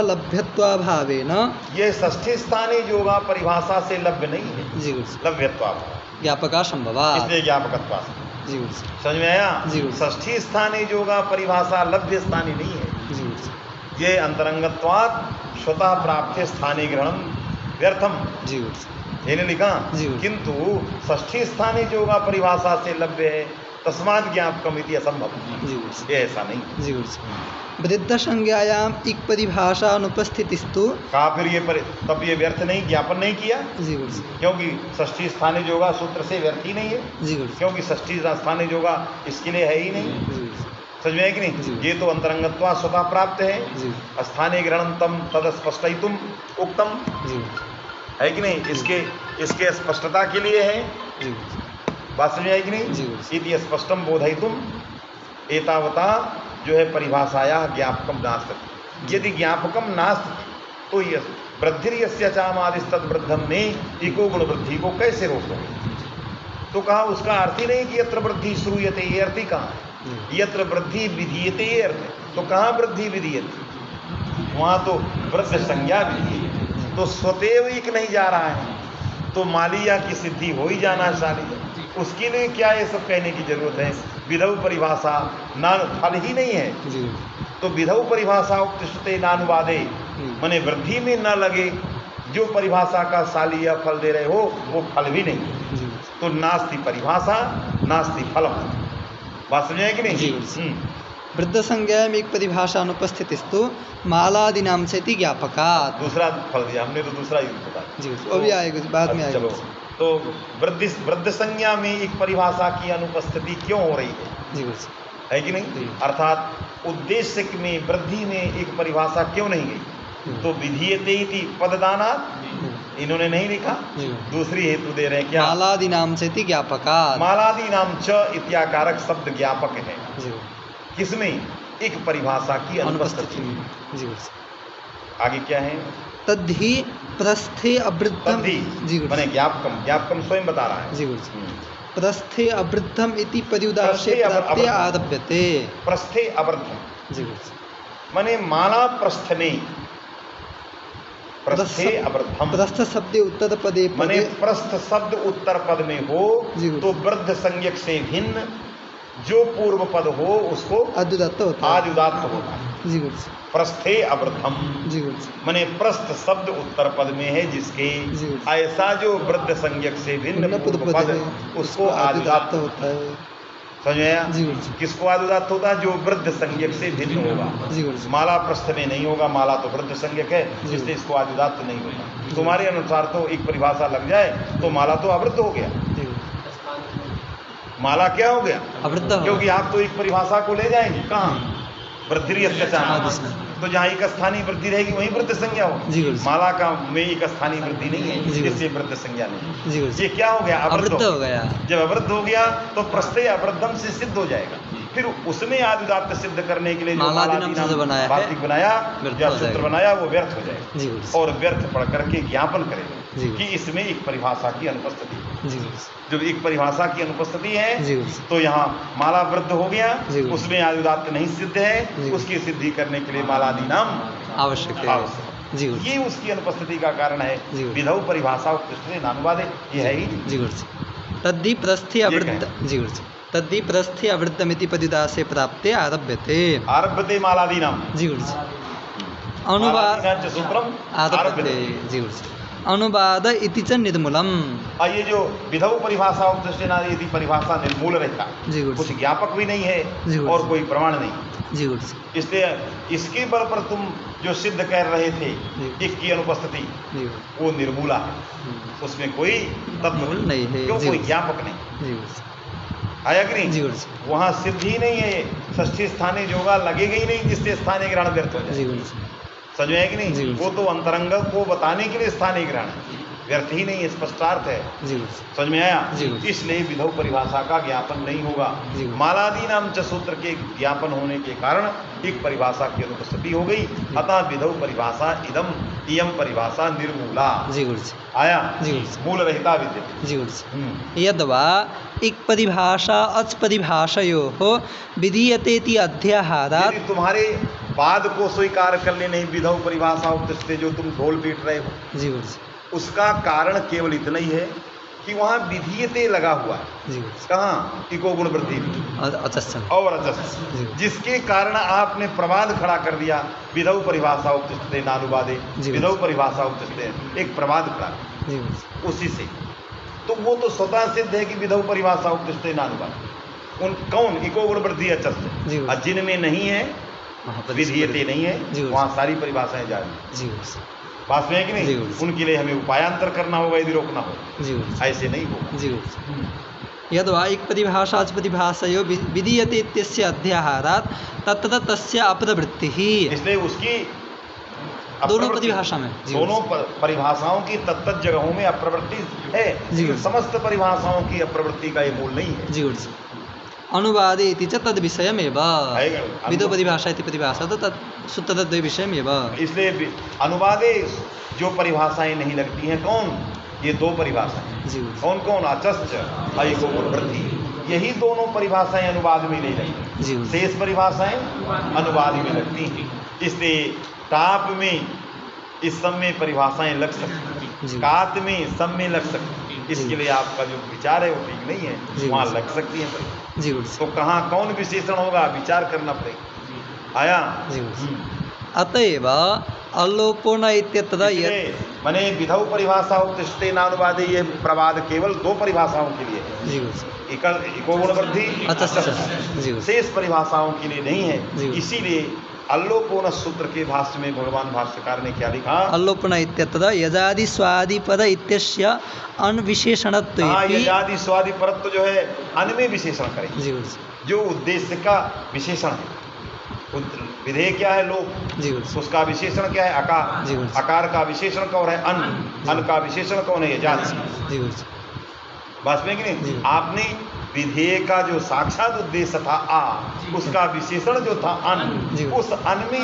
लभ्यत्वाभावेन, ये षष्ठी स्थानीय योगा परिभाषा से लभ्य नहीं है। जी लभ्यत्वाभाव ज्ञापका संभवात्, इसलिए ज्ञापकत्वा। जी समझ में आया? षष्ठी स्थानीय योगा परिभाषा लभ्य स्थानीय नहीं है। जी ये अंतरंगत्वात् स्वतः प्राप्त स्थानीय ग्रहण व्यर्थम। जी ये लिखा। किंतु षष्ठी स्थानीय योगा परिभाषा से लभ्य है तस्मात् ज्ञापकम इति असंभव। जी गुरु जी। ये ऐसा नहीं। जी गुरु जी। वृद्ध संज्ञायाम इक परिभाषा अनुपस्थितिस्तु। कहा फिर तब ये व्यर्थ नहीं, ज्ञापन नहीं किया। जी गुरु जी। क्योंकि षष्ठी स्थानीय जोगा सूत्र से व्यर्थ ही नहीं है। जी गुरु जी। क्योंकि षष्ठी स्थानीय जोगा इसके लिए है ही नहीं। जी गुरु जी। समझ में है कि नहीं? ये तो अंतरंगत्वा स्वतः प्राप्त है। जी। स्थानीय ग्रहण तम तद स्पष्टयितुम उक्तम जी। है कि नहीं? इसके स्पष्टता के लिए है। जी। बात समझ आई कि नहीं? जी। इति स्पष्टम बोधयितुम एतावता जो है परिभाषाया ज्ञापकम नास्ति। यदि ज्ञापकम नास्ति तो ये वृद्धिर्यस्य चामादिस्तद वृद्धम में इको गुण वृद्धि को कैसे रोकोगे? तो कहा उसका अर्थ ही नहीं कि यत्र वृद्धि श्रूयते, ये अर्थ ही कहाँ है? यत्र वृद्धि विधीयते ये अर्थ है। तो कहाँ वृद्धि विधीयते? वहाँ तो वृद्ध संज्ञा विधीयते, तो स्वतेव एक नहीं जा रहा है। तो मालिया की सिद्धि हो ही जाना चाहिए। उसके लिए क्या ये सब कहने की जरूरत है? विधौ परिभाषा नान फल ही नहीं है। जी। तो विधौ परिभाषा उत्तिष्ठते नानुवादे, माने वृद्धि में न लगे जो परिभाषा का सालिया फल दे रहे हो वो फल भी नहीं है। जी। तो नास्ति परिभाषा नास्ति फलम। बात समझे कि नहीं? जी। वृद्ध संज्ञायाम एक परिभाषा अनुपस्थितिस्तु मालादिनाम से ज्ञापकात्। दूसरा फल दिया हमने, तो दूसरा युक्त बता। जी वो भी आएगा बाद में आएगा। चलो, तो वृद्ध संज्ञा में एक परिभाषा की अनुपस्थिति क्यों हो रही है? जी है कि नहीं? अर्थात उद्देश्य में वृद्धि में एक परिभाषा क्यों नहीं गई? तो विधीयते इति पददानात् इन्होंने नहीं लिखा। दूसरी हेतु दे रहे हैं क्या? मालादिनाम से ज्ञापकात्। मालादिनाम च इत्याकारक शब्द ज्ञापक है। जी। किसमें? एक परिभाषा की अनुपस्थिति में। जी। आगे क्या है? तद्धि प्रस्थे अवृद्धम। जी माने ज्ञापकम स्वयं बता रहा है। जी गुरु जी। प्रस्थे अवृद्धम इति पर्युदासे प्राप्ते आरभ्यते। प्रस्थे अवृद्धम। जी गुरु जी। माने माला प्रस्थ में, प्रस्थे अवृद्धम। प्रस्थ शब्द उत्तर पदे माने प्रस्थ शब्द उत्तर पद में हो तो वृद्ध संज्ञक से भिन्न जो पूर्व पद हो उसको आद्युदात्त होता है। आद्युदात्त होता है। जी गुरु जी। प्रस्थे अवृद्धम। जी गुरु जी। माने प्रस्थ शब्द उत्तर पद में है जिसके ऐसा जो वृद्ध संज्ञक से भिन्न पूर्व पद उसको आद्युदात्त होता है। समझ में आया? जी गुरु जी। किसको आद्युदात्त होता है? जो वृद्ध संज्ञक से भिन्न होगा। जी गुरु जी। माला प्रस्थ में नहीं होगा, माला तो वृद्ध संज्ञक है इसलिए इसको आद्युदात्त नहीं होगा। तुम्हारे अनुसार तो एक परिभाषा लग जाए तो माला तो अवृद्ध हो गया। माला क्या हो गया? अवृद्ध। क्योंकि आप तो एक परिभाषा को ले जाएंगे कहाँ? वृद्धि। तो जहाँ एक स्थानीय वृद्धि रहेगी वहीं वृद्ध संज्ञा होगी। माला का में एक स्थानीय वृद्धि नहीं है इसलिए वृद्ध संज्ञा नहीं। ये क्या हो गया? अवृद्ध हो गया। जब अवृद्ध हो गया तो प्रस्थे अवृद्धम से सिद्ध हो जाएगा। फिर उसमें आद्युदात्त सिद्ध करने के लिए जो वार्तिक बनाया या सूत्र बनाया वो व्यर्थ हो जाएगा। और व्यर्थ पढ़ करके ज्ञापन करेगा कि इसमें एक परिभाषा की अनुपस्थिति। जब एक परिभाषा की अनुपस्थिति है तो यहाँ माला वृद्ध हो गया, उसमें आद्युदात्त नहीं सिद्ध है, उसकी सिद्धि करने के लिए मालादि नाम आवश्यक है। ये उसकी अनुपस्थिति का कारण है। विधौ परिभाषा उत्तिष्ठते नानुवादे, ये है ही। तद्धि प्रस्थे अवृद्ध। जी गुरु जी। तद्धि प्रस्थे अवृद्धमिति पदिदासे प्राप्ते आरभ्यते मालादि नाम। जी गुरु जी। अनुवाद सूत्रम आरभ्यते। जी गुरु जी। अनुवाद इति च निर्मूलम। ये जो विधौ परिभाषा उत्तिष्ठते यदि परिभाषा निर्मूल रहता, कुछ ज्ञापक भी नहीं है और कोई प्रमाण नहीं। जी गुरु जी। इसलिए इसके बल पर तुम जो सिद्ध कर रहे थे एक की अनुपस्थिति वो निर्मूला है, उसमें कोई तत्व नहीं है, क्यों? कोई ज्ञापक नहीं। आया कि नहीं? वहाँ सिद्धि नहीं है, षष्ठी स्थानीय जोगा लगेगा ही नहीं जिससे स्थानीय ग्रहण व्यर्थ हो जाए। समझ में है कि नहीं? वो तो अंतरंग को बताने के लिए स्थानीय ग्रहण व्यर्थ ही नहीं, स्पष्टार्थ है। समझ में आया? इसलिए विधौ परिभाषा का ज्ञापन नहीं होगा। मालादि नाम च सूत्र के ज्ञापन होने के कारण एक परिभाषा की अनुपस्थिति हो गई, अतः विधौ परिभाषा इयम परिभाषा निर्मूला। आया? मूल रहिता विद्यते। यद्वा एक परिभाषा अच परिभाषयोः विधीयतेति अध्याहारात्। यदि तुम्हारे बाद को स्वीकार कर ले नहीं विधौ परिभाषा उत्तिष्ठते जो तुम ढोल पीट रहे हो, जी उसका कारण केवल इतना ही है कि वहाँ विधीयते लगा हुआ है। कहाँ? इको गुण वृद्धि और अचस्थ, जिसके कारण आपने प्रवाद खड़ा कर दिया विधौ परिभाषा उत्तिष्ठते नानुवादे। विधौ परिभाषा उत्तिष्ठते एक प्रवाद खड़ा उसी से, तो वो तो स्वतः सिद्ध है कि विधौ परिभाषा उत्तिष्ठते नानुवादे। उन कौन इको गुण वृद्धि अचस्त, जी। और जिनमें नहीं है वहाँ पर विधीयते नहीं जी। है, वहाँ सारी परिभाषाएं जारी। जी बात में है कि जी। नहीं? उनके लिए हमें उपायांतर करना होगा यदि रोकना हो, जी ऐसे नहीं होगा। जी। यद्वा एक प्रतिभाषाच प्रतिभाषयो विधीयते इत्यस्य अध्याहारात् तत्तत् तस्य अपदवृत्तिः। इसलिए उसकी दोनों परिभाषा में दोनों परिभाषाओं की तत्त जगहों में अप्रवृत्ति है, जी। समस्त परिभाषाओं की अप्रवृत्ति का ये मूल नहीं है। जी अनुवादे इति च तद विषयमेव विदो परिभाषा इति परिभाषा तो तद विषयमेव। इसलिए अनुवादे जो परिभाषाएं नहीं लगती हैं, कौन? ये दो परिभाषाएं। जी। कौन कौन? अचश्च इको गुण वृद्धि, यही दोनों परिभाषाएं अनुवाद में नहीं लगती। जी। शेष परिभाषाएं अनुवाद में लगती हैं। इसलिए टाप में इस सब में परिभाषाएं लग सकती, कात में सब में लग सकती। इसके लिए आपका जो विचार है वो ठीक नहीं है, वहाँ लग सकती है। जी। तो कहाँ कौन विशेषण होगा, विचार करना पड़ेगा। आया? अतएव अल्लोपोन इत्यत्र मने विधौ परिभाषा उत्तिष्ठते नानुवादे, ये प्रवाद केवल दो परिभाषाओं के लिए है, इको गुण वृद्धि, शेष परिभाषाओं के लिए नहीं है। इसीलिए अल्लोपोन सूत्र के भाष्य में भगवान भाष्यकार ने क्या लिखा? अल्लोपोन इत्यत्र यजादि स्वादि पद इत्यस्य अनविशेषणत्व। यजादि स्वादि परत्व जो है अन में विशेषण करें, जो उद्देश्य का विशेषण है। विधेय क्या है? लोप। उसका विशेषण क्या है? आकार। आकार का विशेषण कौन है? अन का विशेषण कौन है? यजादि। बस में कि नहीं? आपने विधेय का जो साक्षात उद्देश्य था उसका विशेषण जो था अन, उस अन में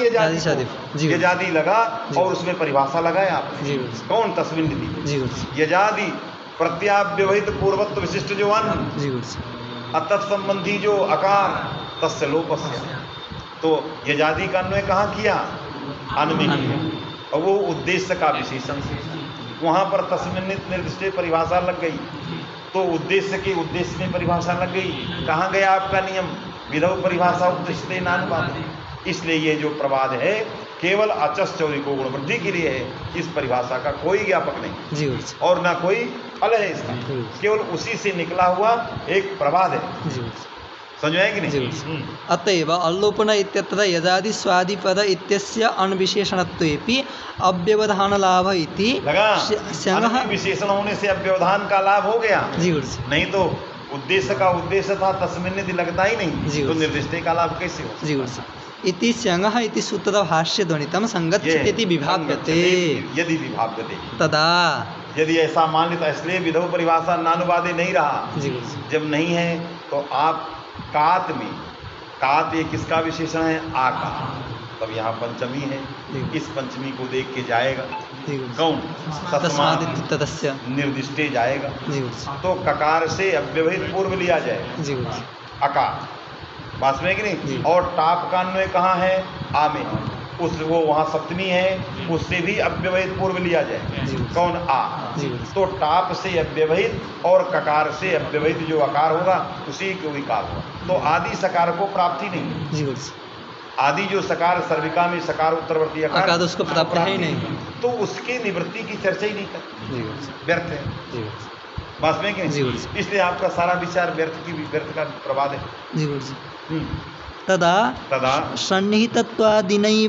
यजादि लगा और उसमें परिभाषा लगाया आपने। कौन? तस्मिन् निधि। यजादि प्रत्याव्यवहित पूर्वत्व विशिष्ट जो अन, तत्संबंधी जो आकार, तस्य लोपस्य। तो यजादि का अन्वय कहाँ किया? अन में किया, और वो उद्देश्य का विशेषण से वहाँ पर तस्मिन् निर्दिष्टे परिभाषा लग गई। तो उद्देश्य के उद्देश्य में परिभाषा लग गई। कहाँ गया आपका नियम? विधौ परिभाषा उत्तिष्ठते नानुवादे। इसलिए ये जो प्रवाद है केवल अचश्च और इको गुण वृद्धि के लिए है, इस परिभाषा का कोई ज्ञापक नहीं और ना कोई फल है इसका, केवल उसी से निकला हुआ एक प्रवाद है। समझ आए कि नहीं? अतएव अल्लोपन इत्यत्र यजादि स्वादि पद इत्यस्य अनविशेषणत्वेपि अव्यवधान लाभ इति विशेषण होने से अव्यवधान का लाभ हो गया। नहीं तो उद्देश्य का उद्देश्य था तस्मिन् निधि लगता ही नहीं, तो निर्दिष्टे का लाभ कैसे हो? इति स्यंगः इति सूत्र भाष्य ध्वनितम संगच्छति इति विभाव्यते। यदि विभाव्यते तदा, यदि ऐसा मान लेता, इसलिए विधौ परिभाषा नानुवादे नहीं रहा। जब नहीं है तो आप कात में, कात ये किसका विशेषण है? आ का, तब यहाँ पंचमी है, इस पंचमी को देख के जाएगा कौन? तस्मादित्यस्य निर्दिष्टे जाएगा। तो ककार से अव्यवहित पूर्व लिया जाएगा, अकार। बात में कि नहीं? और टाप का अन्वय कहाँ है? आ में, उस वो वहाँ सप्तमी है, उससे भी अव्यवहित पूर्व लिया जाए। कौन? आ। तो टाप से अव्यवहित और ककार से अव्यवहित जो आकार होगा उसी को विकार होगा। तो आदि सकार को प्राप्ति नहीं। आदि जो सकार सर्विका में सकार उत्तरवर्ती आकार उसको प्राप्त है ही नहीं, तो उसकी निवृत्ति की चर्चा ही नहीं कर, व्यर्थ है। बात में कि इसलिए आपका सारा विचार व्यर्थ का प्रवाद है। तदा सन्निहितत्वादिनैव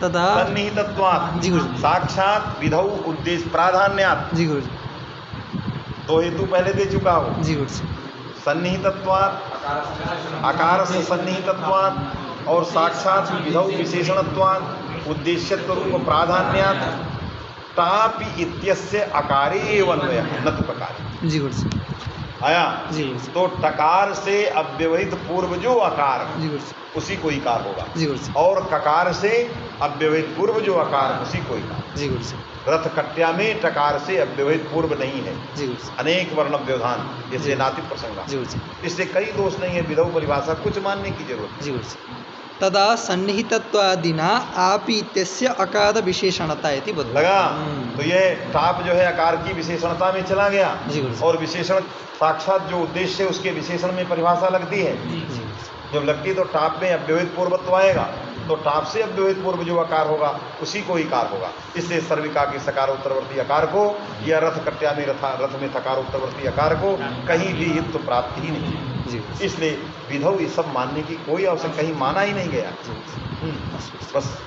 तदा सन्निहितत्वात् साक्षात विधौ उद्देश्य प्राधान्यात्। दो हेतु पहले दे चुका हो। सन्निहितत्वात्, आकार से सन्निहितत्वात् और साक्षात विधौ विशेषणत्वात् उद्देश्यत्व रूप प्राधान्यात् टापि इत्यस्य आकारे एव अन्वयः न तु ककारे। आया? तो टकार से अव्यवहित पूर्व जो आकार उसी को इकार होगा, और ककार से अव्यवहित पूर्व जो आकार उसी को इकार। रथ कट्या में टकार से अव्यवहित पूर्व नहीं है, अनेक वर्ण व्यवधान, जैसे नाति प्रसंग। इससे कई दोष नहीं है, विधौ परिभाषा कुछ मानने की जरूरत है। तदा सन्निहितत्वादिना आपि इत्यस्य अकार विशेषणता इति बोध लगा। तो ये टाप जो है आकार की विशेषणता में चला गया, और विशेषण साक्षात जो उद्देश्य है उसके विशेषण में परिभाषा लगती है। जब लगती तो टाप में अव्यवहित पूर्वत्व आएगा, तो टाप से अव्यवहित पूर्व जो अकार होगा उसी को ही कार होगा। इसलिए सर्विका के सकार उत्तरवर्ती अकार को या रथ कट्या में रथ में थकार उत्तरवर्ती अकार को कहीं भी हित तो प्राप्त ही नहीं है। जी इसलिए विधौ ये सब मानने की कोई अवसर कहीं माना ही नहीं गया। बस